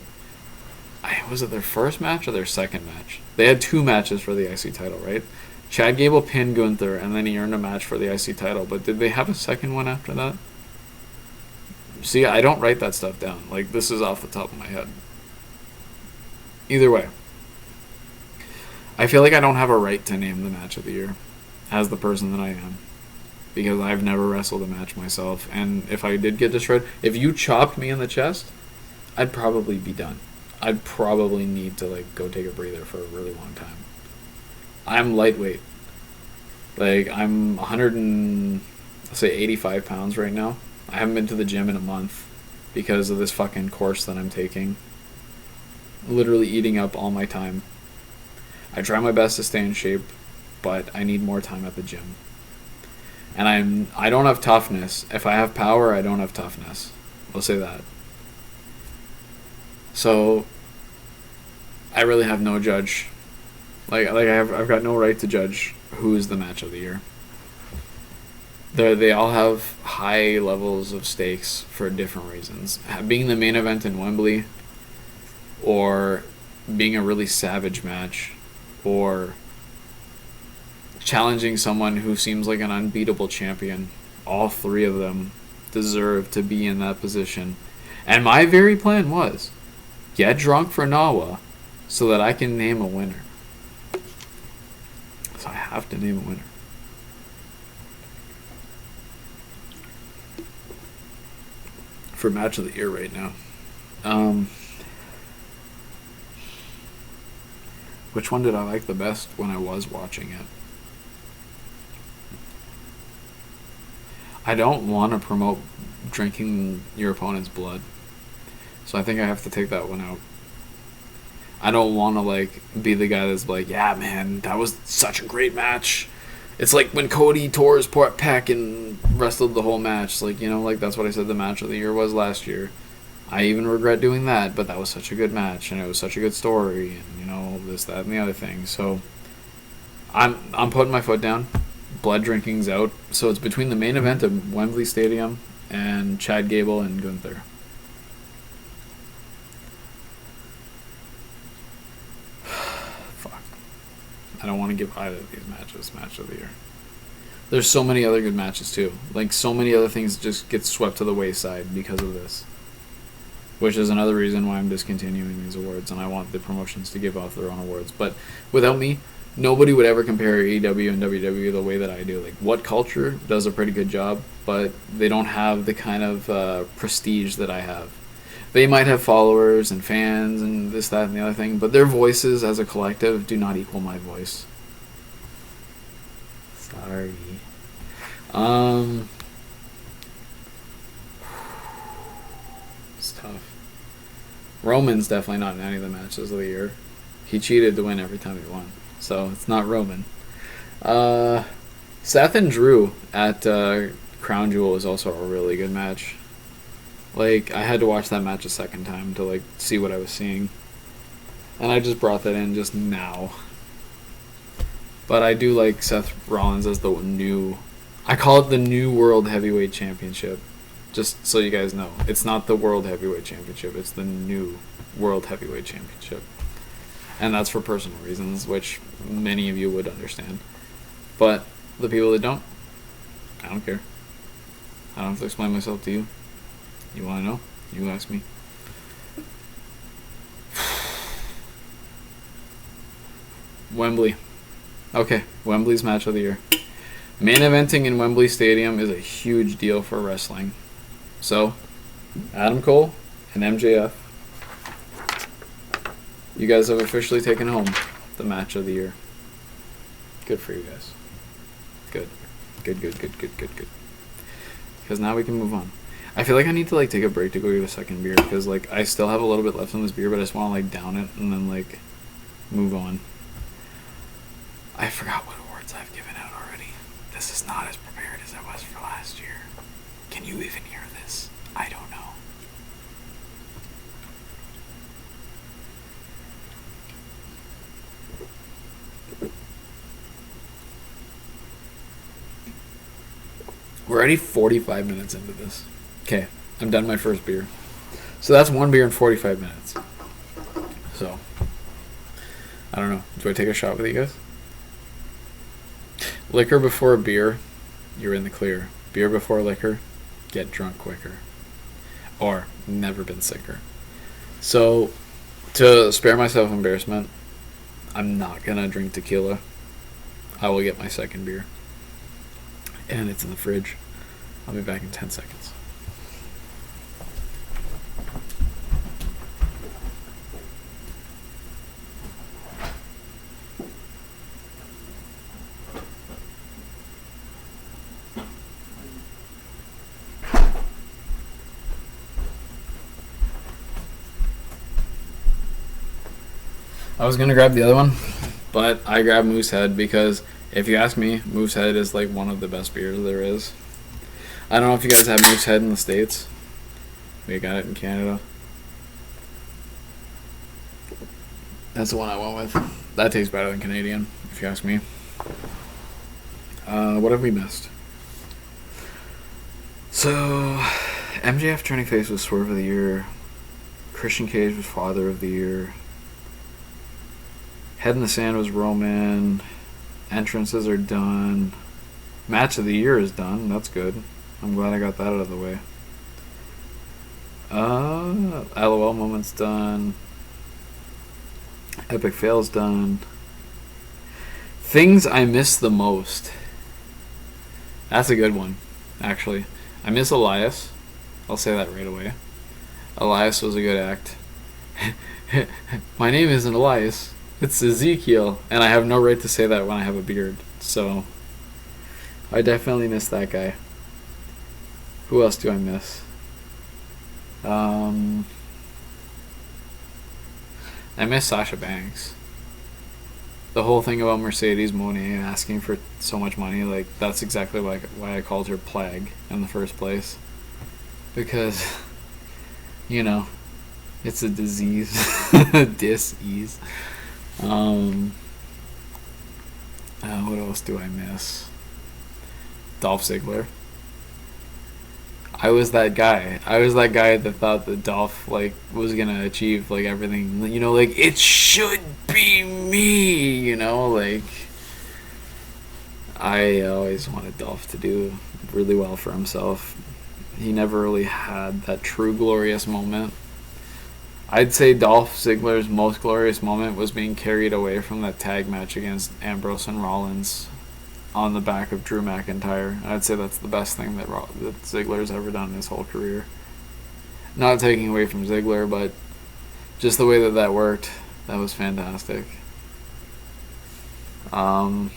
Was it their first match or their second match? They had 2 matches for the IC title, right? Chad Gable pinned Gunther, and then he earned a match for the IC title. But did they have a second one after that? See, I don't write that stuff down. Like, this is off the top of my head. Either way, I feel like I don't have a right to name the match of the year as the person that I am, because I've never wrestled a match myself. And if I did get destroyed, if you chopped me in the chest, I'd probably be done. I'd probably need to like go take a breather for a really long time. I'm lightweight. Like, I'm 85 pounds right now. I haven't been to the gym in a month because of this fucking course that I'm taking. Literally eating up all my time. I try my best to stay in shape, but I need more time at the gym. And I don't have toughness. If I have power, I don't have toughness. We'll say that. So I really have no judge. I've got no right to judge who is the match of the year. They all have high levels of stakes for different reasons. Being the main event in Wembley, or being a really savage match, or challenging someone who seems like an unbeatable champion. All 3 of them deserve to be in that position. And my very plan was get drunk for Nawa so that I can name a winner. So I have to name a winner. For match of the year right now. Which one did I like the best when I was watching it? I don't want to promote drinking your opponent's blood, so I think I have to take that one out. I don't want to like be the guy that's like, yeah man, that was such a great match. It's like when Cody tore his pec and wrestled the whole match. Like, like that's what I said the match of the year was last year. I even regret doing that, but that was such a good match, and it was such a good story, and this, that, and the other thing. So I'm putting my foot down. Blood drinking's out. So it's between the main event of Wembley Stadium and Chad Gable and Gunther. Fuck. I don't want to give either of these matches match of the year. There's so many other good matches too. Like, so many other things just get swept to the wayside because of this. Which is another reason why I'm discontinuing these awards, and I want the promotions to give off their own awards. But without me, nobody would ever compare AEW and WWE the way that I do. Like, What Culture does a pretty good job, but they don't have the kind of prestige that I have. They might have followers and fans and this, that, and the other thing, but their voices as a collective do not equal my voice. Sorry. It's tough. Roman's definitely not in any of the matches of the year. He cheated to win every time he won, so it's not Roman. Seth and Drew at Crown Jewel is also a really good match. Like, I had to watch that match a second time to like see what I was seeing, and I just brought that in just now. But I do like Seth Rollins as the new, I call it the new World Heavyweight Championship. Just so you guys know, it's not the World Heavyweight Championship, it's the new World Heavyweight Championship. And that's for personal reasons, which many of you would understand. But the people that don't, I don't care. I don't have to explain myself to you. You want to know? You ask me. Wembley. Okay, Wembley's match of the year. Main eventing in Wembley Stadium is a huge deal for wrestling. So, Adam Cole and MJF, you guys have officially taken home the match of the year. Good for you guys. Good. Good. Because now we can move on. I feel like I need to like take a break to go get a second beer, because like I still have a little bit left in this beer, but I just want to like down it and then like move on. I forgot what awards I've given out already. This is not as prepared as I was for last year. Can you even hear this? I don't know. We're already 45 minutes into this. Okay, I'm done my first beer. So that's one beer in 45 minutes. So, I don't know. Do I take a shot with you guys? Liquor before beer, you're in the clear. Beer before liquor, get drunk quicker. Or, never been sicker. So, to spare myself embarrassment, I'm not gonna drink tequila. I will get my second beer. And it's in the fridge. I'll be back in 10 seconds. I was gonna grab the other one, but I grabbed Moosehead because if you ask me, Moosehead is like one of the best beers there is. I don't know if you guys have Moosehead in the States. We got it in Canada. That's the one I went with. That tastes better than Canadian, if you ask me. What have we missed? So, MJF turning face was Swerve of the Year. Christian Cage was Father of the Year. Head in the Sand was Roman. Entrances are done. Match of the Year is done. That's good. I'm glad I got that out of the way. LOL moment's done. Epic fail's done. Things I miss the most. That's a good one, actually. I miss Elias. I'll say that right away. Elias was a good act. My name isn't Elias. It's Ezekiel, and I have no right to say that when I have a beard. So, I definitely miss that guy. Who else do I miss? I miss Sasha Banks. The whole thing about Mercedes Moné asking for so much money, like, that's exactly why I called her Plague in the first place. Because, you know, it's a disease. Dis-ease. What else do I miss? Dolph Ziggler. I was that guy that thought that Dolph like was gonna achieve like everything. You know, like it should be me. You know, like I always wanted Dolph to do really well for himself. He never really had that true glorious moment. I'd say Dolph Ziggler's most glorious moment was being carried away from that tag match against Ambrose and Rollins on the back of Drew McIntyre. I'd say that's the best thing that Ziggler's ever done in his whole career. Not taking away from Ziggler, but just the way that worked, that was fantastic. So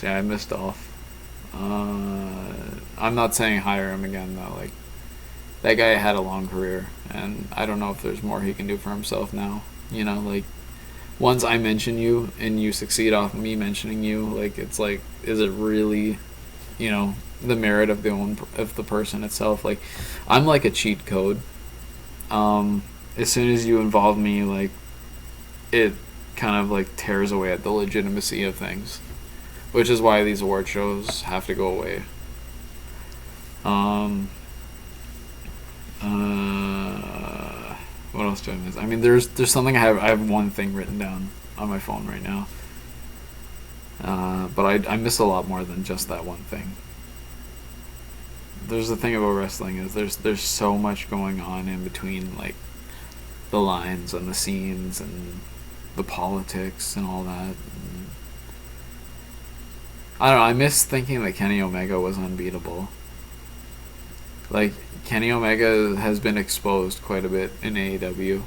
yeah, I miss Dolph. I'm not saying hire him again though. Like, that guy had a long career, and I don't know if there's more he can do for himself now. You know, like, once I mention you and you succeed off me mentioning you, like, it's like, is it really, you know, the merit of the person itself? Like, I'm like a cheat code. As soon as you involve me, like, it kind of like tears away at the legitimacy of things, which is why these award shows have to go away. What else do I miss? I mean, there's something I have one thing written down on my phone right now. But I miss a lot more than just that one thing. There's the thing about wrestling is there's so much going on in between, like, the lines and the scenes and the politics and all that. And I don't know, I miss thinking that Kenny Omega was unbeatable. Like, Kenny Omega has been exposed quite a bit in AEW.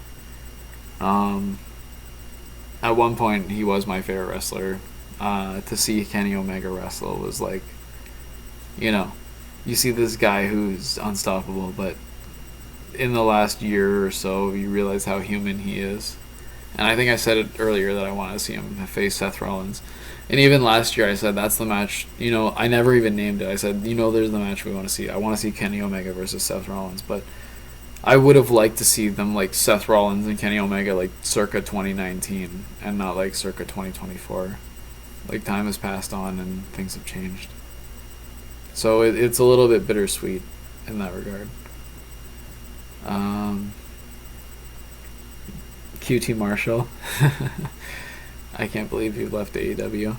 At one point, he was my favorite wrestler. To see Kenny Omega wrestle was like, you know, you see this guy who's unstoppable, but in the last year or so, you realize how human he is. And I think I said it earlier that I wanted to see him face Seth Rollins. And even last year I said that's the match, you know, I never even named it. I said, you know, there's the match we want to see. I want to see Kenny Omega versus Seth Rollins. But I would have liked to see them like Seth Rollins and Kenny Omega like circa 2019 and not like circa 2024. Like, time has passed on and things have changed. So it's a little bit bittersweet in that regard. QT Marshall. I can't believe you left AEW.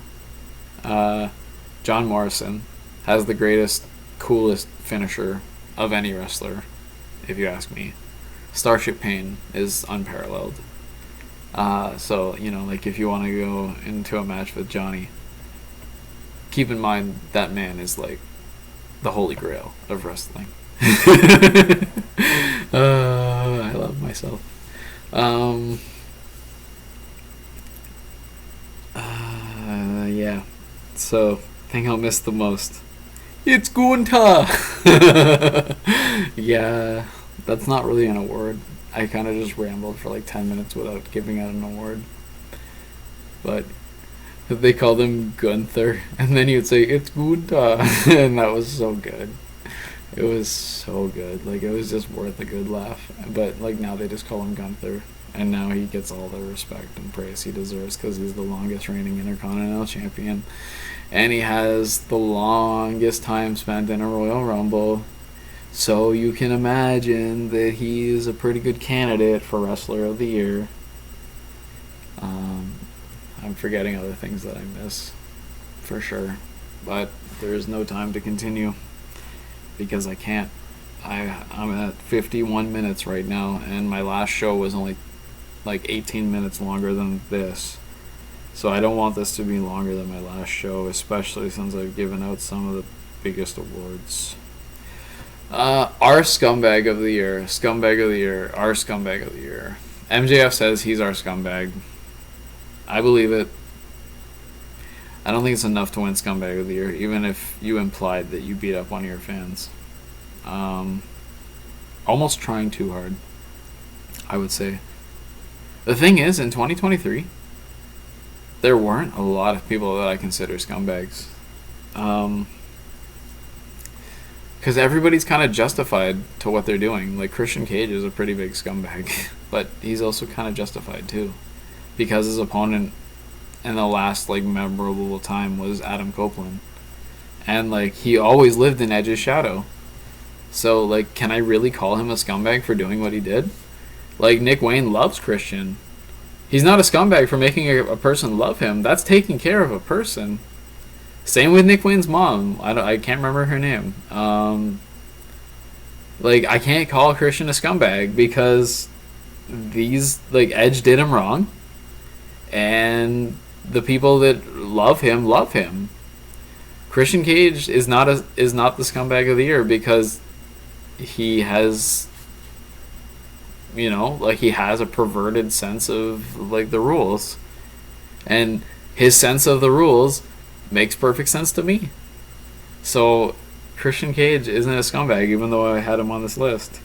John Morrison has the greatest, coolest finisher of any wrestler, if you ask me. Starship Pain is unparalleled. So, like if you want to go into a match with Johnny, keep in mind that man is like the holy grail of wrestling. I love myself. Yeah. So, thing I'll miss the most. It's Gunta! Yeah, that's not really an award. I kind of just rambled for like 10 minutes without giving out an award. But they called him Gunther, and then he would say, it's Gunta! And that was so good. It was so good. Like, it was just worth a good laugh. But, like, now they just call him Gunther. And now he gets all the respect and praise he deserves because he's the longest reigning Intercontinental Champion. And he has the longest time spent in a Royal Rumble. So you can imagine that he is a pretty good candidate for Wrestler of the Year. I'm forgetting other things that I miss, for sure. But there is no time to continue because I can't. I'm at 51 minutes right now, and my last show was only like 18 minutes longer than this. So I don't want this to be longer than my last show, especially since I've given out some of the biggest awards. Our scumbag of the year, our scumbag of the year. MJF says he's our scumbag. I believe it. I don't think it's enough to win scumbag of the year, even if you implied that you beat up one of your fans. Almost trying too hard, I would say. The thing is, in 2023, there weren't a lot of people that I consider scumbags. Because everybody's kind of justified to what they're doing. Like, Christian Cage is a pretty big scumbag, but he's also kind of justified, too. Because his opponent in the last, like, memorable time was Adam Copeland. And, like, he always lived in Edge's shadow. So, like, can I really call him a scumbag for doing what he did? Like, Nick Wayne loves Christian. He's not a scumbag for making a person love him. That's taking care of a person. Same with Nick Wayne's mom. I can't remember her name. Like, I can't call Christian a scumbag because Edge did him wrong. And the people that love him love him. Christian Cage is not the scumbag of the year because he has, he has a perverted sense of, like, the rules. And his sense of the rules makes perfect sense to me. So, Christian Cage isn't a scumbag, even though I had him on this list.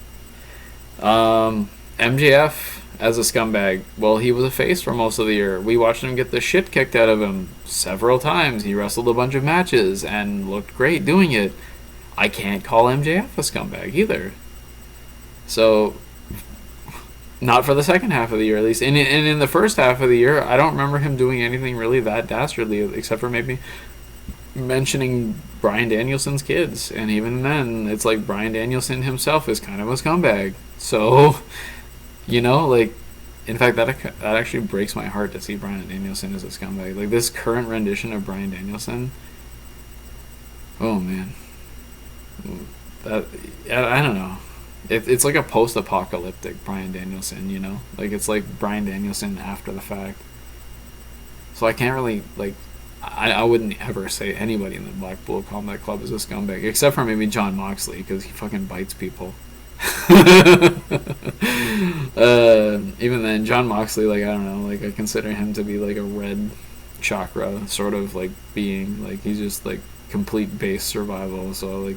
MJF as a scumbag. Well, he was a face for most of the year. We watched him get the shit kicked out of him several times. He wrestled a bunch of matches and looked great doing it. I can't call MJF a scumbag either. So, not for the second half of the year, at least. And in the first half of the year, I don't remember him doing anything really that dastardly, except for maybe mentioning Bryan Danielson's kids. And even then, it's like Bryan Danielson himself is kind of a scumbag. So, in fact, that actually breaks my heart to see Bryan Danielson as a scumbag. Like, this current rendition of Bryan Danielson, oh, man. I don't know. It's like a post-apocalyptic Bryan Danielson, Like, it's like Bryan Danielson after the fact. So I can't really, I wouldn't ever say anybody in the Blackpool Combat Club is a scumbag, except for maybe Jon Moxley, because he fucking bites people. Even then, Jon Moxley, I don't know, I consider him to be, a red chakra sort of, being. He's just, complete base survival, so,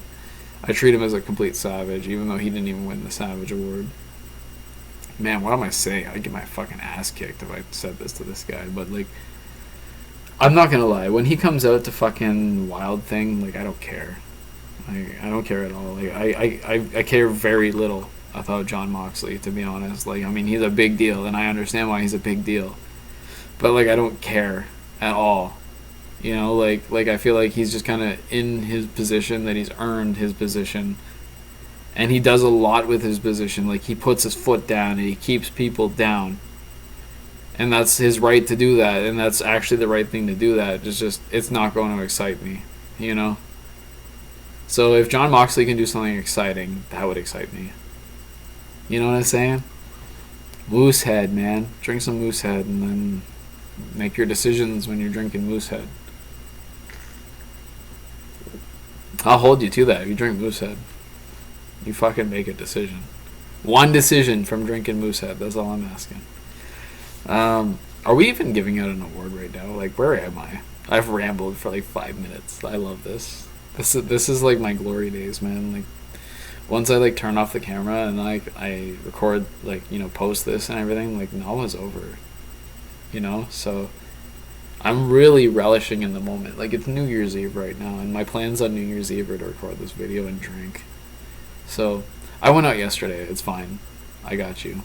I treat him as a complete savage, even though he didn't even win the Savage Award. Man, what am I saying? I'd get my fucking ass kicked if I said this to this guy, but, I'm not gonna lie, when he comes out to fucking Wild Thing, I don't care. I don't care at all. I care very little about Jon Moxley, to be honest. He's a big deal, and I understand why he's a big deal. But, I don't care at all. I feel like he's just kind of in his position, that he's earned his position. And he does a lot with his position. He puts his foot down, and he keeps people down. and that's his right to do that, and that's actually the right thing to do that. It's not going to excite me, you know. So if John Moxley can do something exciting, that would excite me. You know what I'm saying? Moosehead, man. Drink some Moosehead and then make your decisions when you're drinking Moosehead. I'll hold you to that. If you drink Moosehead, you fucking make a decision. One decision from drinking Moosehead. That's all I'm asking. Are we even giving out an award right now? Like, where am I? I've rambled for like 5 minutes. I love this. This is like my glory days, man. Like, once I like turn off the camera and I record, like, you know, post this and everything, like, Nawa's over. You know, so I'm really relishing in the moment. Like, it's New Year's Eve right now, and my plans on New Year's Eve are to record this video and drink. So I went out yesterday. It's fine. I got you.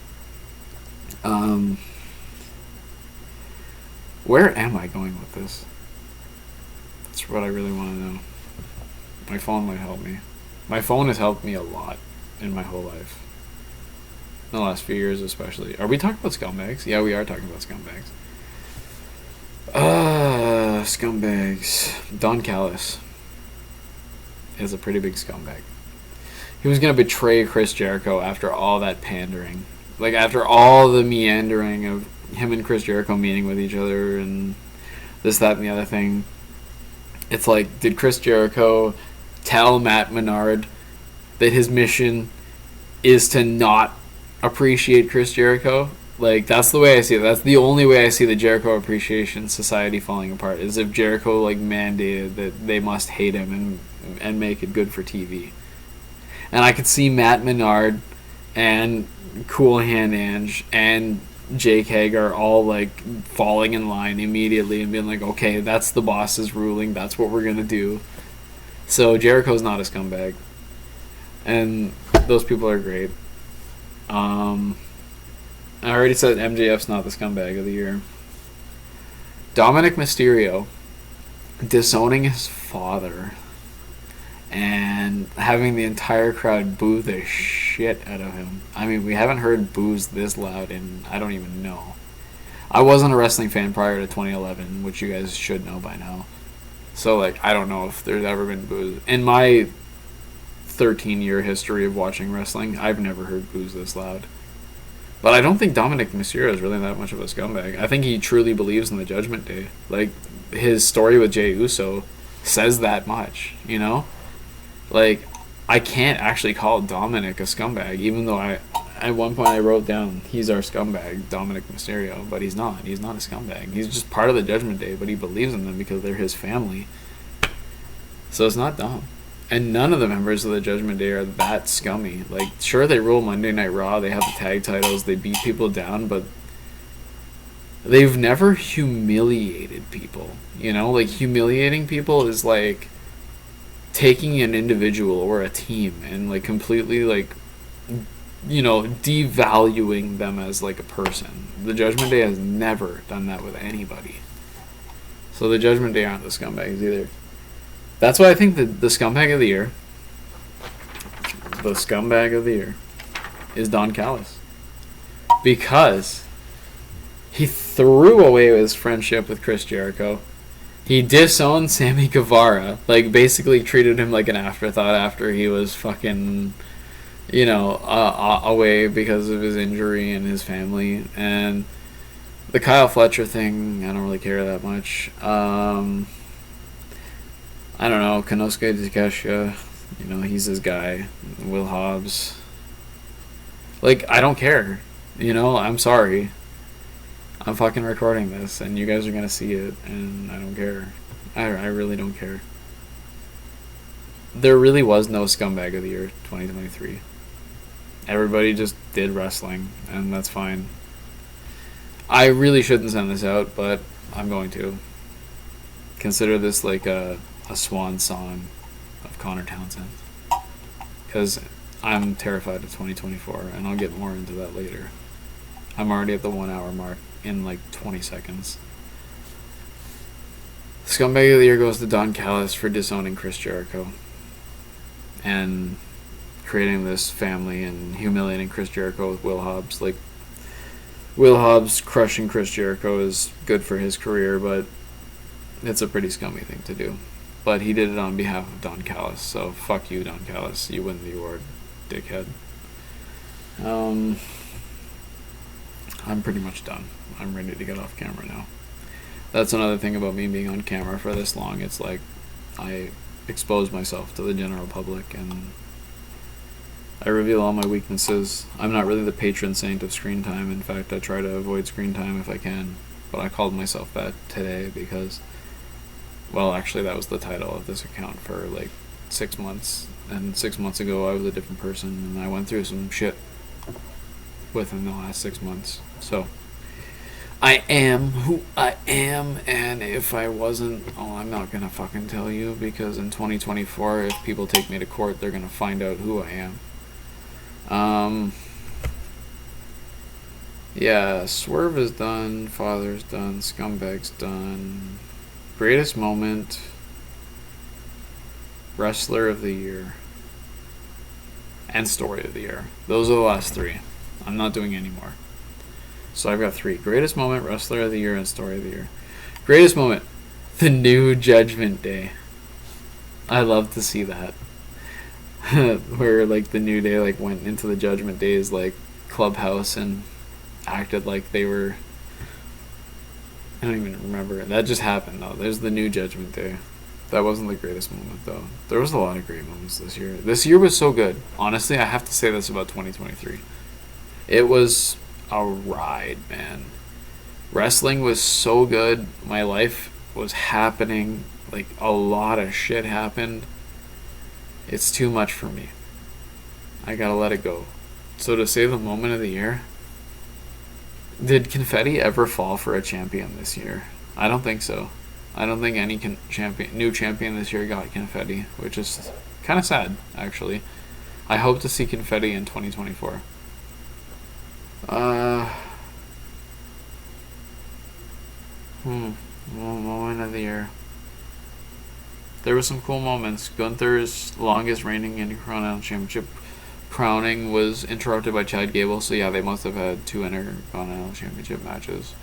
Where am I going with this? That's what I really want to know. My phone might help me. My phone has helped me a lot in my whole life. In the last few years especially. Are we talking about scumbags? Yeah, we are talking about scumbags. Scumbags. Don Callis is a pretty big scumbag. He was going to betray Chris Jericho after all that pandering. Like, after all the meandering of him and Chris Jericho meeting with each other and this, that, and the other thing. It's like, did Chris Jericho tell Matt Menard that his mission is to not appreciate Chris Jericho? Like, that's the way I see it. That's the only way I see the Jericho Appreciation Society falling apart, is if Jericho, like, mandated that they must hate him and make it good for TV. And I could see Matt Menard and Cool Hand Ange and Jake Hager all, like, falling in line immediately and being like, okay, that's the boss's ruling, that's what we're gonna do. So Jericho's not a scumbag, and those people are great. I already said MJF's not the scumbag of the year. Dominic Mysterio disowning his father and having the entire crowd boo the shit out of him. I mean, we haven't heard boos this loud in, I don't even know. I wasn't a wrestling fan prior to 2011, which you guys should know by now. So, like, I don't know if there's ever been boos. In my 13-year history of watching wrestling, I've never heard boos this loud. But I don't think Dominic Mysterio is really that much of a scumbag. I think he truly believes in the Judgment Day. Like, his story with Jey Uso says that much, you know? Like, I can't actually call Dominic a scumbag, even though at one point I wrote down, he's our scumbag, Dominic Mysterio, but he's not. He's not a scumbag. He's just part of the Judgment Day, but he believes in them because they're his family. So it's not dumb. And none of the members of the Judgment Day are that scummy. Like, sure, they rule Monday Night Raw, they have the tag titles, they beat people down, but they've never humiliated people. You know, like, humiliating people is like taking an individual or a team and, like, completely, like, you know, devaluing them as, like, a person. The Judgment Day has never done that with anybody. So the Judgment Day aren't the scumbags either. That's why I think the scumbag of the year, is Don Callis. Because he threw away his friendship with Chris Jericho. He disowned Sammy Guevara. Like, basically treated him like an afterthought after he was fucking, you know, away because of his injury and his family. And the Kyle Fletcher thing, I don't really care that much. I don't know, Konosuke Takeshita, you know, he's his guy. Will Hobbs. Like, I don't care. You know, I'm sorry. I'm fucking recording this, and you guys are gonna see it, and I don't care. I really don't care. There really was no scumbag of the year 2023. Everybody just did wrestling, and that's fine. I really shouldn't send this out, but I'm going to. Consider this like a swan song of Connor Townsend, because I'm terrified of 2024, and I'll get more into that later. I'm already at the 1 hour mark in like 20 seconds. Scumbag of the year goes to Don Callis for disowning Chris Jericho and creating this family and humiliating Chris Jericho with Will Hobbs. Like, Will Hobbs crushing Chris Jericho is good for his career, but it's a pretty scummy thing to do. But he did it on behalf of Don Callis, so fuck you, Don Callis. You win the award, dickhead. I'm pretty much done. I'm ready to get off camera now. That's another thing about me being on camera for this long. It's like I expose myself to the general public and I reveal all my weaknesses. I'm not really the patron saint of screen time. In fact, I try to avoid screen time if I can. But I called myself that today because, well, actually that was the title of this account for like 6 months. And 6 months ago I was a different person and I went through some shit within the last 6 months. So I am who I am, and if I wasn't, oh, I'm not gonna fucking tell you, because in 2024, if people take me to court, they're gonna find out who I am. Yeah, Swerve is done, Father's done, Scumbag's done. Greatest moment, Wrestler of the Year, and Story of the Year. Those are the last three. I'm not doing any more. So I've got three. Greatest moment, Wrestler of the Year, and Story of the Year. Greatest moment, the new Judgment Day. I love to see that. Where like the New Day like went into the Judgment Day's like clubhouse and acted like they were, I don't even remember. That just happened though. There's the new Judgment Day. That wasn't the greatest moment though. There was a lot of great moments this year. This year was so good. Honestly, I have to say this about 2023. It was a ride, man. Wrestling was so good. My life was happening. Like, a lot of shit happened. It's too much for me. I gotta let it go. So to say the moment of the year, did confetti ever fall for a champion this year? I don't think so. I don't think any new champion this year got confetti, which is kind of sad, actually. I hope to see confetti in 2024. Moment of the year. There were some cool moments. Gunther's longest reigning Intercontinental Championship crowning was interrupted by Chad Gable, so yeah, they must have had 2 Intercontinental Championship matches.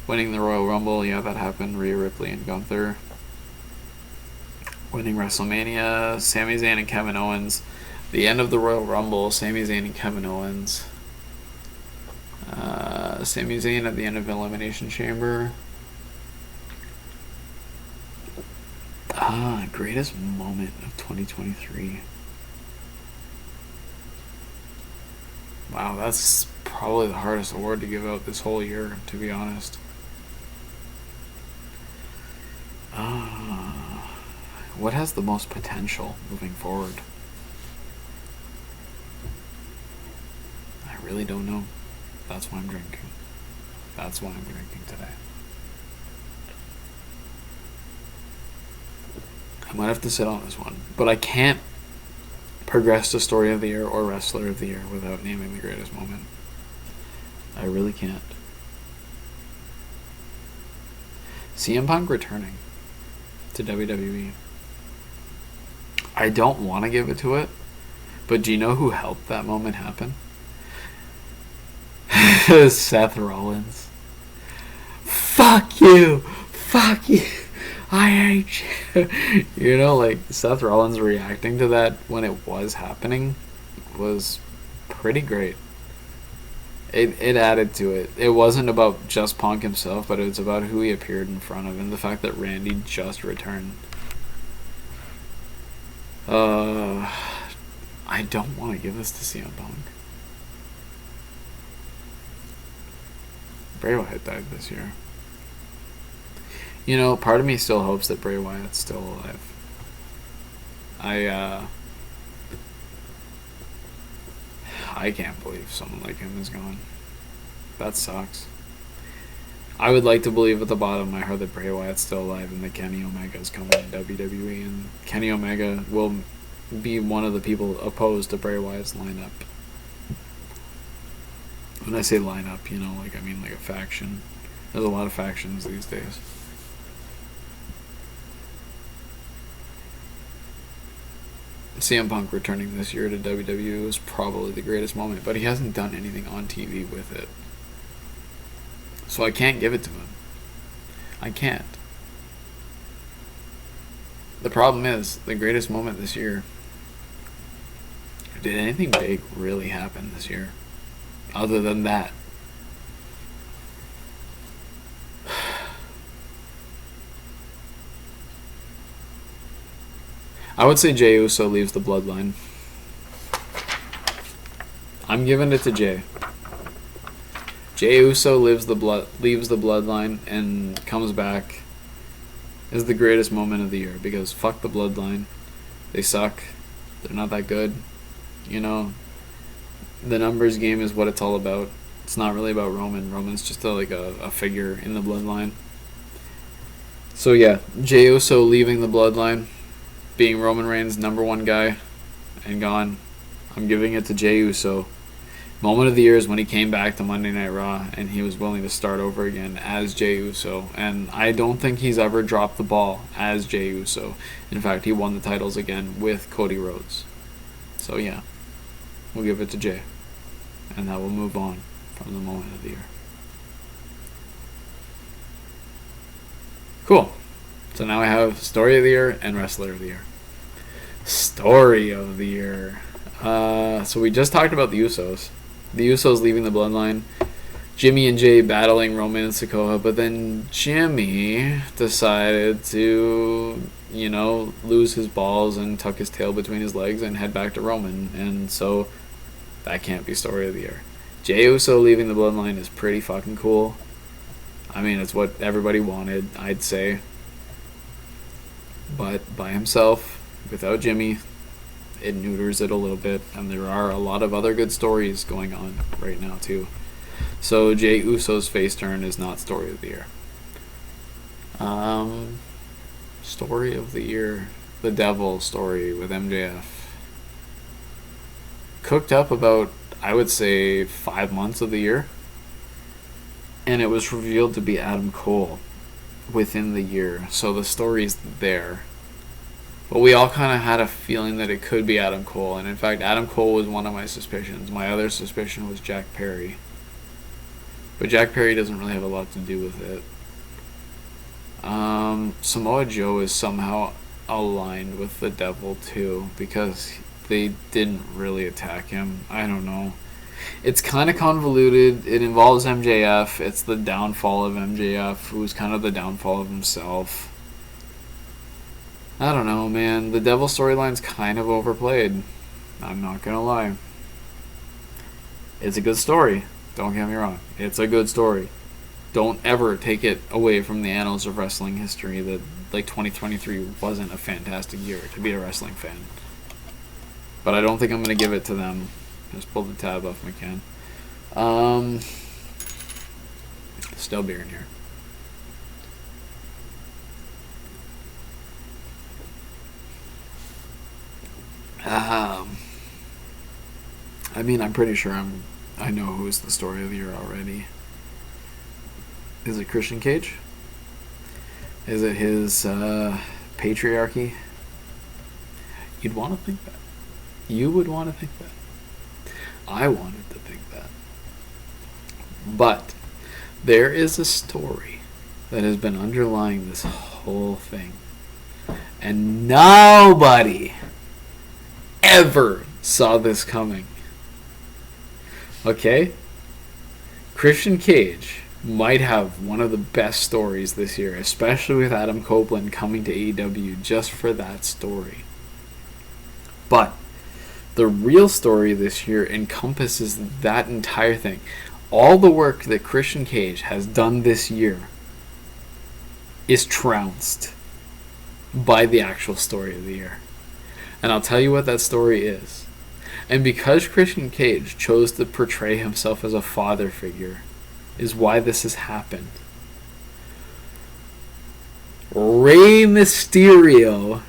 Winning the Royal Rumble, yeah, that happened. Rhea Ripley and Gunther. Winning WrestleMania, Sami Zayn and Kevin Owens. The end of the Royal Rumble, Sami Zayn and Kevin Owens. Sami Zayn at the end of Elimination Chamber. Greatest moment of 2023. Wow, that's probably the hardest award to give out this whole year, to be honest. What has the most potential moving forward? I really don't know. That's why I'm drinking. That's why I'm drinking today. I might have to sit on this one, but I can't progress to Story of the Year or Wrestler of the Year without naming the greatest moment. I really can't. CM Punk returning to WWE. I don't want to give it to it, but do you know who helped that moment happen? Seth Rollins. Fuck you! Fuck you! I hate you! You know, like, Seth Rollins reacting to that when it was happening was pretty great. It added to it. It wasn't about just Punk himself, but it was about who he appeared in front of and the fact that Randy just returned. I don't want to give this to CM Punk. Bray Wyatt died this year. You know, part of me still hopes that Bray Wyatt's still alive. I can't believe someone like him is gone. That sucks. I would like to believe at the bottom of my heart that Bray Wyatt's still alive and that Kenny Omega is coming to WWE, and Kenny Omega will be one of the people opposed to Bray Wyatt's lineup. When I say lineup, you know, like, I mean like a faction. There's a lot of factions these days. CM Punk returning this year to WWE was probably the greatest moment, but he hasn't done anything on TV with it. So I can't give it to him. I can't. The problem is, the greatest moment this year, did anything big really happen this year? Other than that. I would say Jey Uso leaves the bloodline. I'm giving it to Jey. Jey Uso leaves the bloodline and comes back is the greatest moment of the year, because fuck the bloodline. They suck. They're not that good. You know, the numbers game is what it's all about. It's not really about Roman. Roman's just a figure in the bloodline. So yeah, Jey Uso leaving the bloodline, being Roman Reigns' #1 guy, and gone. I'm giving it to Jey Uso. Moment of the year is when he came back to Monday Night Raw and he was willing to start over again as Jey Uso. And I don't think he's ever dropped the ball as Jey Uso. In fact, he won the titles again with Cody Rhodes. So yeah, we'll give it to Jey. And that will move on from the moment of the year. Cool. So now I have Story of the Year and Wrestler of the Year. Story of the Year. So we just talked about the Usos. The Usos leaving the bloodline. Jimmy and Jay battling Roman and Sikoa, but then Jimmy decided to, lose his balls and tuck his tail between his legs and head back to Roman. And so that can't be Story of the Year. Jey Uso leaving the bloodline is pretty fucking cool. I mean, it's what everybody wanted, I'd say. But by himself, without Jimmy, it neuters it a little bit, and there are a lot of other good stories going on right now too. So Jey Uso's face turn is not Story of the Year. Story of the Year, the Devil story with MJF. Cooked up about, I would say, 5 months of the year, and it was revealed to be Adam Cole within the year. So the story's there. But we all kind of had a feeling that it could be Adam Cole. And in fact, Adam Cole was one of my suspicions. My other suspicion was Jack Perry. But Jack Perry doesn't really have a lot to do with it. Samoa Joe is somehow aligned with the Devil too, because they didn't really attack him. I don't know. It's kind of convoluted. It involves MJF. It's the downfall of MJF, who's kind of the downfall of himself. I don't know, man. The Devil storyline's kind of overplayed. I'm not gonna lie. It's a good story. Don't get me wrong. It's a good story. Don't ever take it away from the annals of wrestling history that 2023 wasn't a fantastic year to be a wrestling fan. But I don't think I'm gonna give it to them. Just pull the tab off my can. Still beer in here. I mean, I'm pretty sure I know who's the Story of the Year already. Is it Christian Cage? Is it his patriarchy? You'd want to think that. You would want to think that. I wanted to think that. But there is a story that has been underlying this whole thing. And nobody ever saw this coming. Okay? Christian Cage might have one of the best stories this year, especially with Adam Copeland coming to AEW just for that story. But the real story this year encompasses that entire thing. All the work that Christian Cage has done this year is trounced by the actual Story of the Year. And I'll tell you what that story is. And because Christian Cage chose to portray himself as a father figure is why this has happened. Rey Mysterio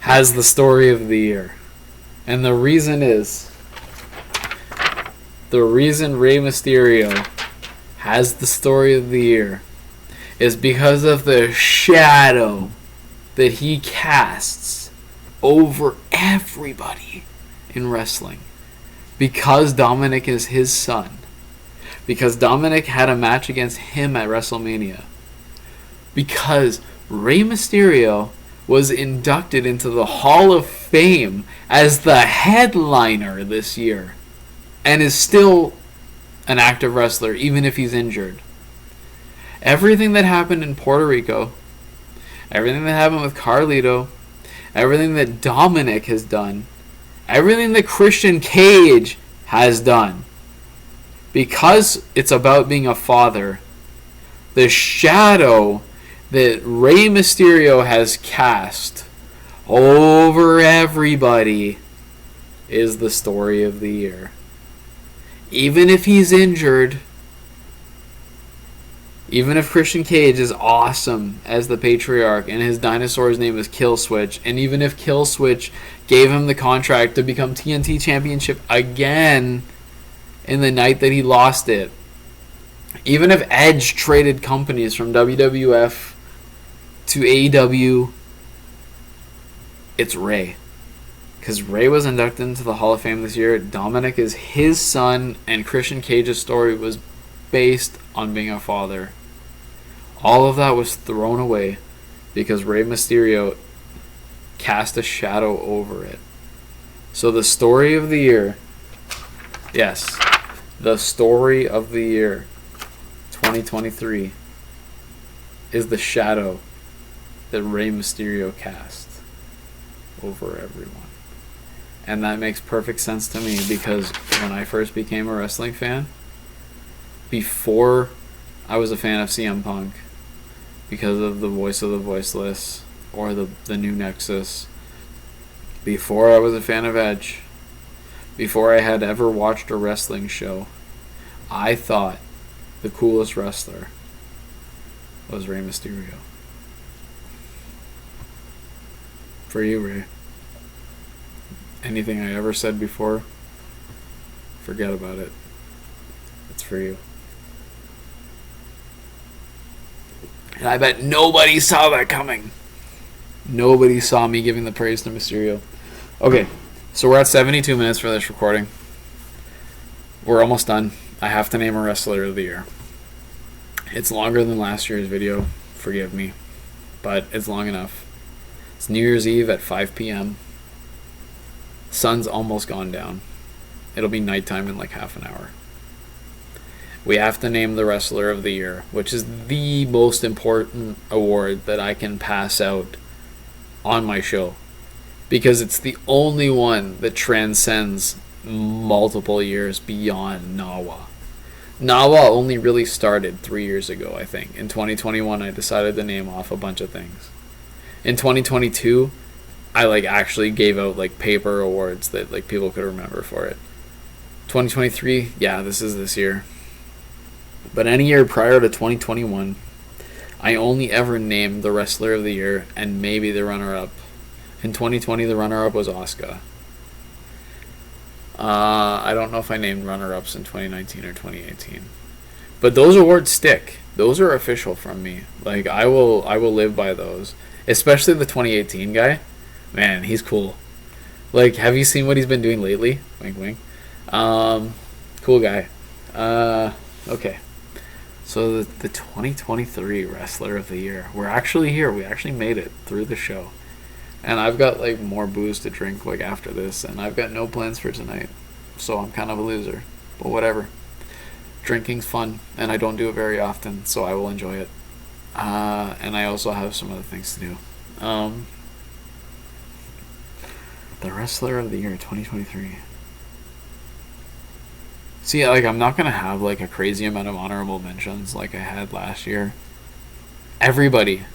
has the Story of the Year. And the reason is, the reason Rey Mysterio has the Story of the Year is because of the shadow that he casts over everybody in wrestling because Dominic is his son. Because Dominic had a match against him at WrestleMania. Because Rey Mysterio was inducted into the Hall of Fame as the headliner this year. And is still an active wrestler, even if he's injured. Everything that happened in Puerto Rico, everything that happened with Carlito, everything that Dominic has done, everything that Christian Cage has done, because it's about being a father, the shadow that Rey Mysterio has cast over everybody is the story of the year. Even if he's injured, even if Christian Cage is awesome as the Patriarch and his dinosaur's name is Killswitch, and even if Killswitch gave him the contract to become TNT Championship again in the night that he lost it, even if Edge traded companies from WWF to AEW, it's Rey. Because Rey was inducted into the Hall of Fame this year. Dominic is his son, and Christian Cage's story was based on being a father. All of that was thrown away because Rey Mysterio cast a shadow over it. So the story of the year, yes, the story of the year 2023 is the shadow that Rey Mysterio cast over everyone. And that makes perfect sense to me because when I first became a wrestling fan, before I was a fan of CM Punk, because of the Voice of the Voiceless or the new Nexus, before I was a fan of Edge, before I had ever watched a wrestling show, I thought the coolest wrestler was Rey Mysterio. For you, Rey. Anything I ever said before, forget about it. It's for you. And I bet nobody saw that coming. Nobody saw me giving the praise to Mysterio. Okay, so we're at 72 minutes for this recording. We're almost done. I have to name a wrestler of the year. It's longer than last year's video. Forgive me. But it's long enough. It's New Year's Eve at 5 p.m. Sun's almost gone down. It'll be nighttime in like half an hour. We have to name the wrestler of the year, which is the most important award that I can pass out on my show, because it's the only one that transcends multiple years beyond Nawa. Nawa only really started 3 years ago, I think. In 2021, I decided to name off a bunch of things. In 2022, I actually gave out paper awards that people could remember for it. 2023, yeah, this is this year. But any year prior to 2021, I only ever named the wrestler of the year and maybe the runner-up. In 2020, the runner-up was Asuka. I don't know if I named runner-ups in 2019 or 2018. But those awards stick. Those are official from me. I will live by those. Especially the 2018 guy. Man, he's cool. Have you seen what he's been doing lately? Wink, wink. Cool guy. Okay. So the 2023 Wrestler of the Year. We're actually here. We actually made it through the show. And I've got more booze to drink after this, and I've got no plans for tonight. So I'm kind of a loser. But whatever. Drinking's fun, and I don't do it very often, so I will enjoy it. And I also have some other things to do. The Wrestler of the Year 2023. See, I'm not going to have, a crazy amount of honorable mentions like I had last year. Everybody.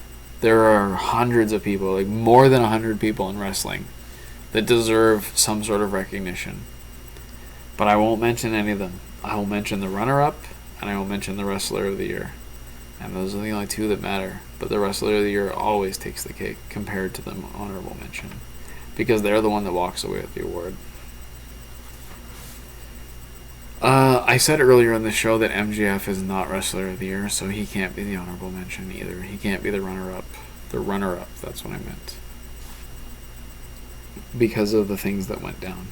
There are hundreds of people, more than 100 people in wrestling that deserve some sort of recognition. But I won't mention any of them. I will mention the runner-up, and I will mention the Wrestler of the Year. And those are the only two that matter. But the Wrestler of the Year always takes the cake compared to the honorable mention, because they're the one that walks away with the award. I said earlier in the show that MJF is not Wrestler of the Year, so he can't be the honorable mention either. He can't be the runner-up. The runner-up, that's what I meant. because of the things that went down.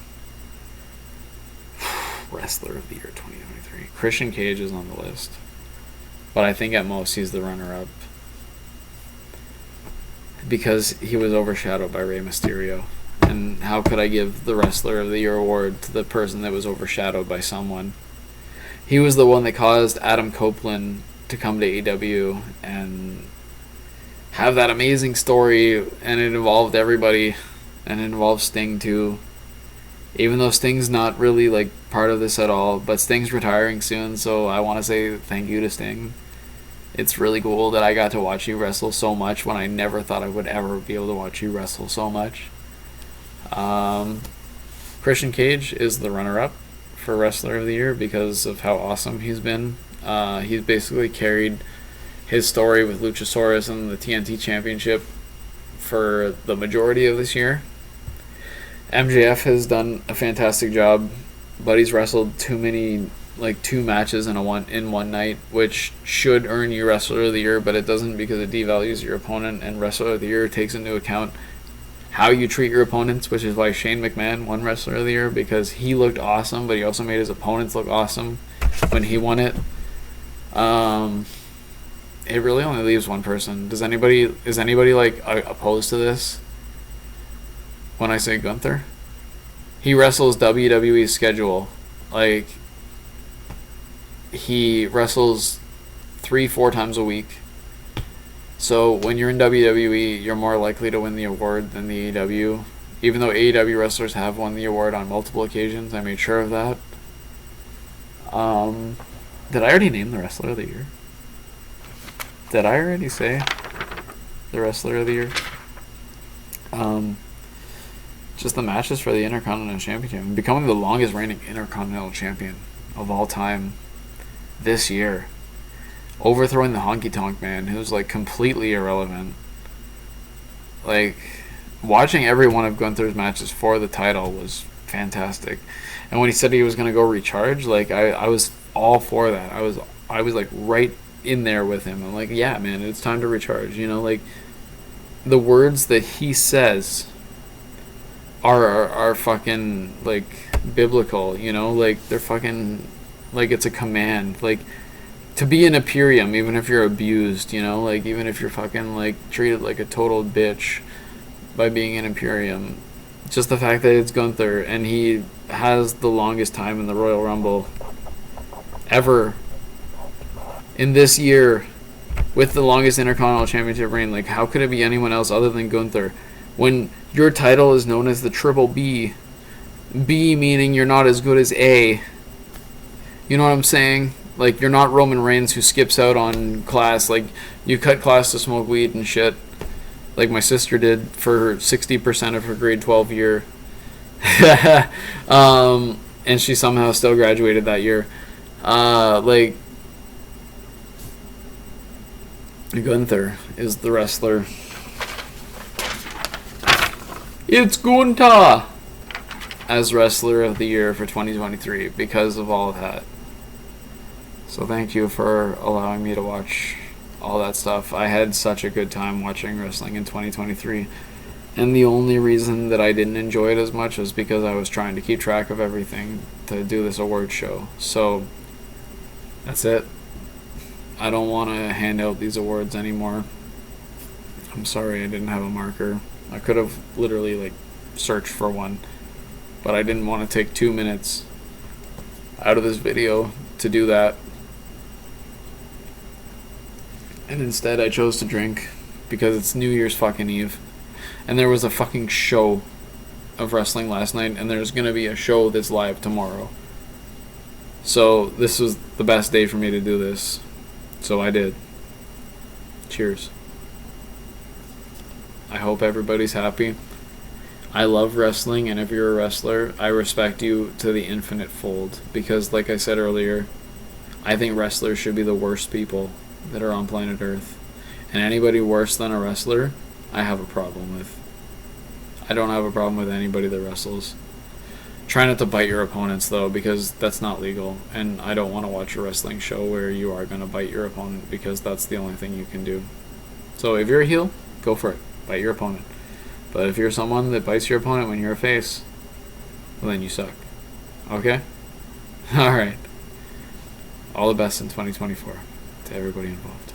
Wrestler of the Year 2023. Christian Cage is on the list. But I think at most he's the runner-up. Because he was overshadowed by Rey Mysterio. And how could I give the Wrestler of the Year award to the person that was overshadowed by someone? He was the one that caused Adam Copeland to come to AEW and have that amazing story, and it involved everybody, and it involved Sting too. Even though Sting's not really like part of this at all, but Sting's retiring soon, so I want to say thank you to Sting. It's really cool that I got to watch you wrestle so much when I never thought I would ever be able to watch you wrestle so much. Christian Cage is the runner-up for Wrestler of the Year because of how awesome he's been. He's basically carried his story with Luchasaurus and the TNT Championship for the majority of this year. MJF has done a fantastic job, but he's wrestled too many, like 2 matches in one night, which should earn you Wrestler of the Year, but it doesn't because it devalues your opponent, and Wrestler of the Year takes into account how you treat your opponents, which is why Shane McMahon won Wrestler of the Year, because he looked awesome, but he also made his opponents look awesome when he won it. It really only leaves one person. Is anybody like opposed to this? When I say Gunther, he wrestles WWE's schedule. Like, he wrestles 3-4 times a week. So when you're in WWE, you're more likely to win the award than the AEW. Even though AEW wrestlers have won the award on multiple occasions, I made sure of that. Did I already name the Wrestler of the Year? Did I already say the Wrestler of the Year? Just the matches for the Intercontinental Championship. Becoming the longest reigning Intercontinental Champion of all time this year. Overthrowing the Honky Tonk Man, who's like completely irrelevant. Like, watching every one of Gunther's matches for the title was fantastic. And when he said he was going to go recharge, like, I was all for that. I was like right in there with him. I'm like, yeah, man, it's time to recharge. You know, like, the words that he says are fucking like biblical, you know, like they're fucking like it's a command, like to be an Imperium, even if you're abused, you know, like even if you're fucking like treated like a total bitch by being an Imperium. Just the fact that it's Gunther and he has the longest time in the Royal Rumble ever in this year with the longest Intercontinental Championship reign. Like, how could it be anyone else other than Gunther when your title is known as the Triple B? B meaning you're not as good as A. You know what I'm saying? Like, you're not Roman Reigns who skips out on class. Like, you cut class to smoke weed and shit. Like my sister did for 60% of her grade 12 year. And she somehow still graduated that year. Like, Gunther is the wrestler. It's Gunther as Wrestler of the Year for 2023 because of all of that. So thank you for allowing me to watch all that stuff. I had such a good time watching wrestling in 2023. And the only reason that I didn't enjoy it as much was because I was trying to keep track of everything to do this award show. So that's it. I don't want to hand out these awards anymore. I'm sorry I didn't have a marker. I could have literally like searched for one, but I didn't want to take 2 minutes out of this video to do that. And instead I chose to drink because it's New Year's fucking Eve. And there was a fucking show of wrestling last night, and there's going to be a show that's live tomorrow. So this was the best day for me to do this. So I did. Cheers. I hope everybody's happy. I love wrestling, and if you're a wrestler, I respect you to the infinite fold. Because like I said earlier, I think wrestlers should be the worst people that are on planet Earth. And anybody worse than a wrestler, I have a problem with. I don't have a problem with anybody that wrestles. Try not to bite your opponents, though, because that's not legal. And I don't want to watch a wrestling show where you are going to bite your opponent, because that's the only thing you can do. So if you're a heel, go for it. Bite your opponent. But if you're someone that bites your opponent when you're a face, well, then you suck. Okay? Alright. All the best in 2024 to everybody involved.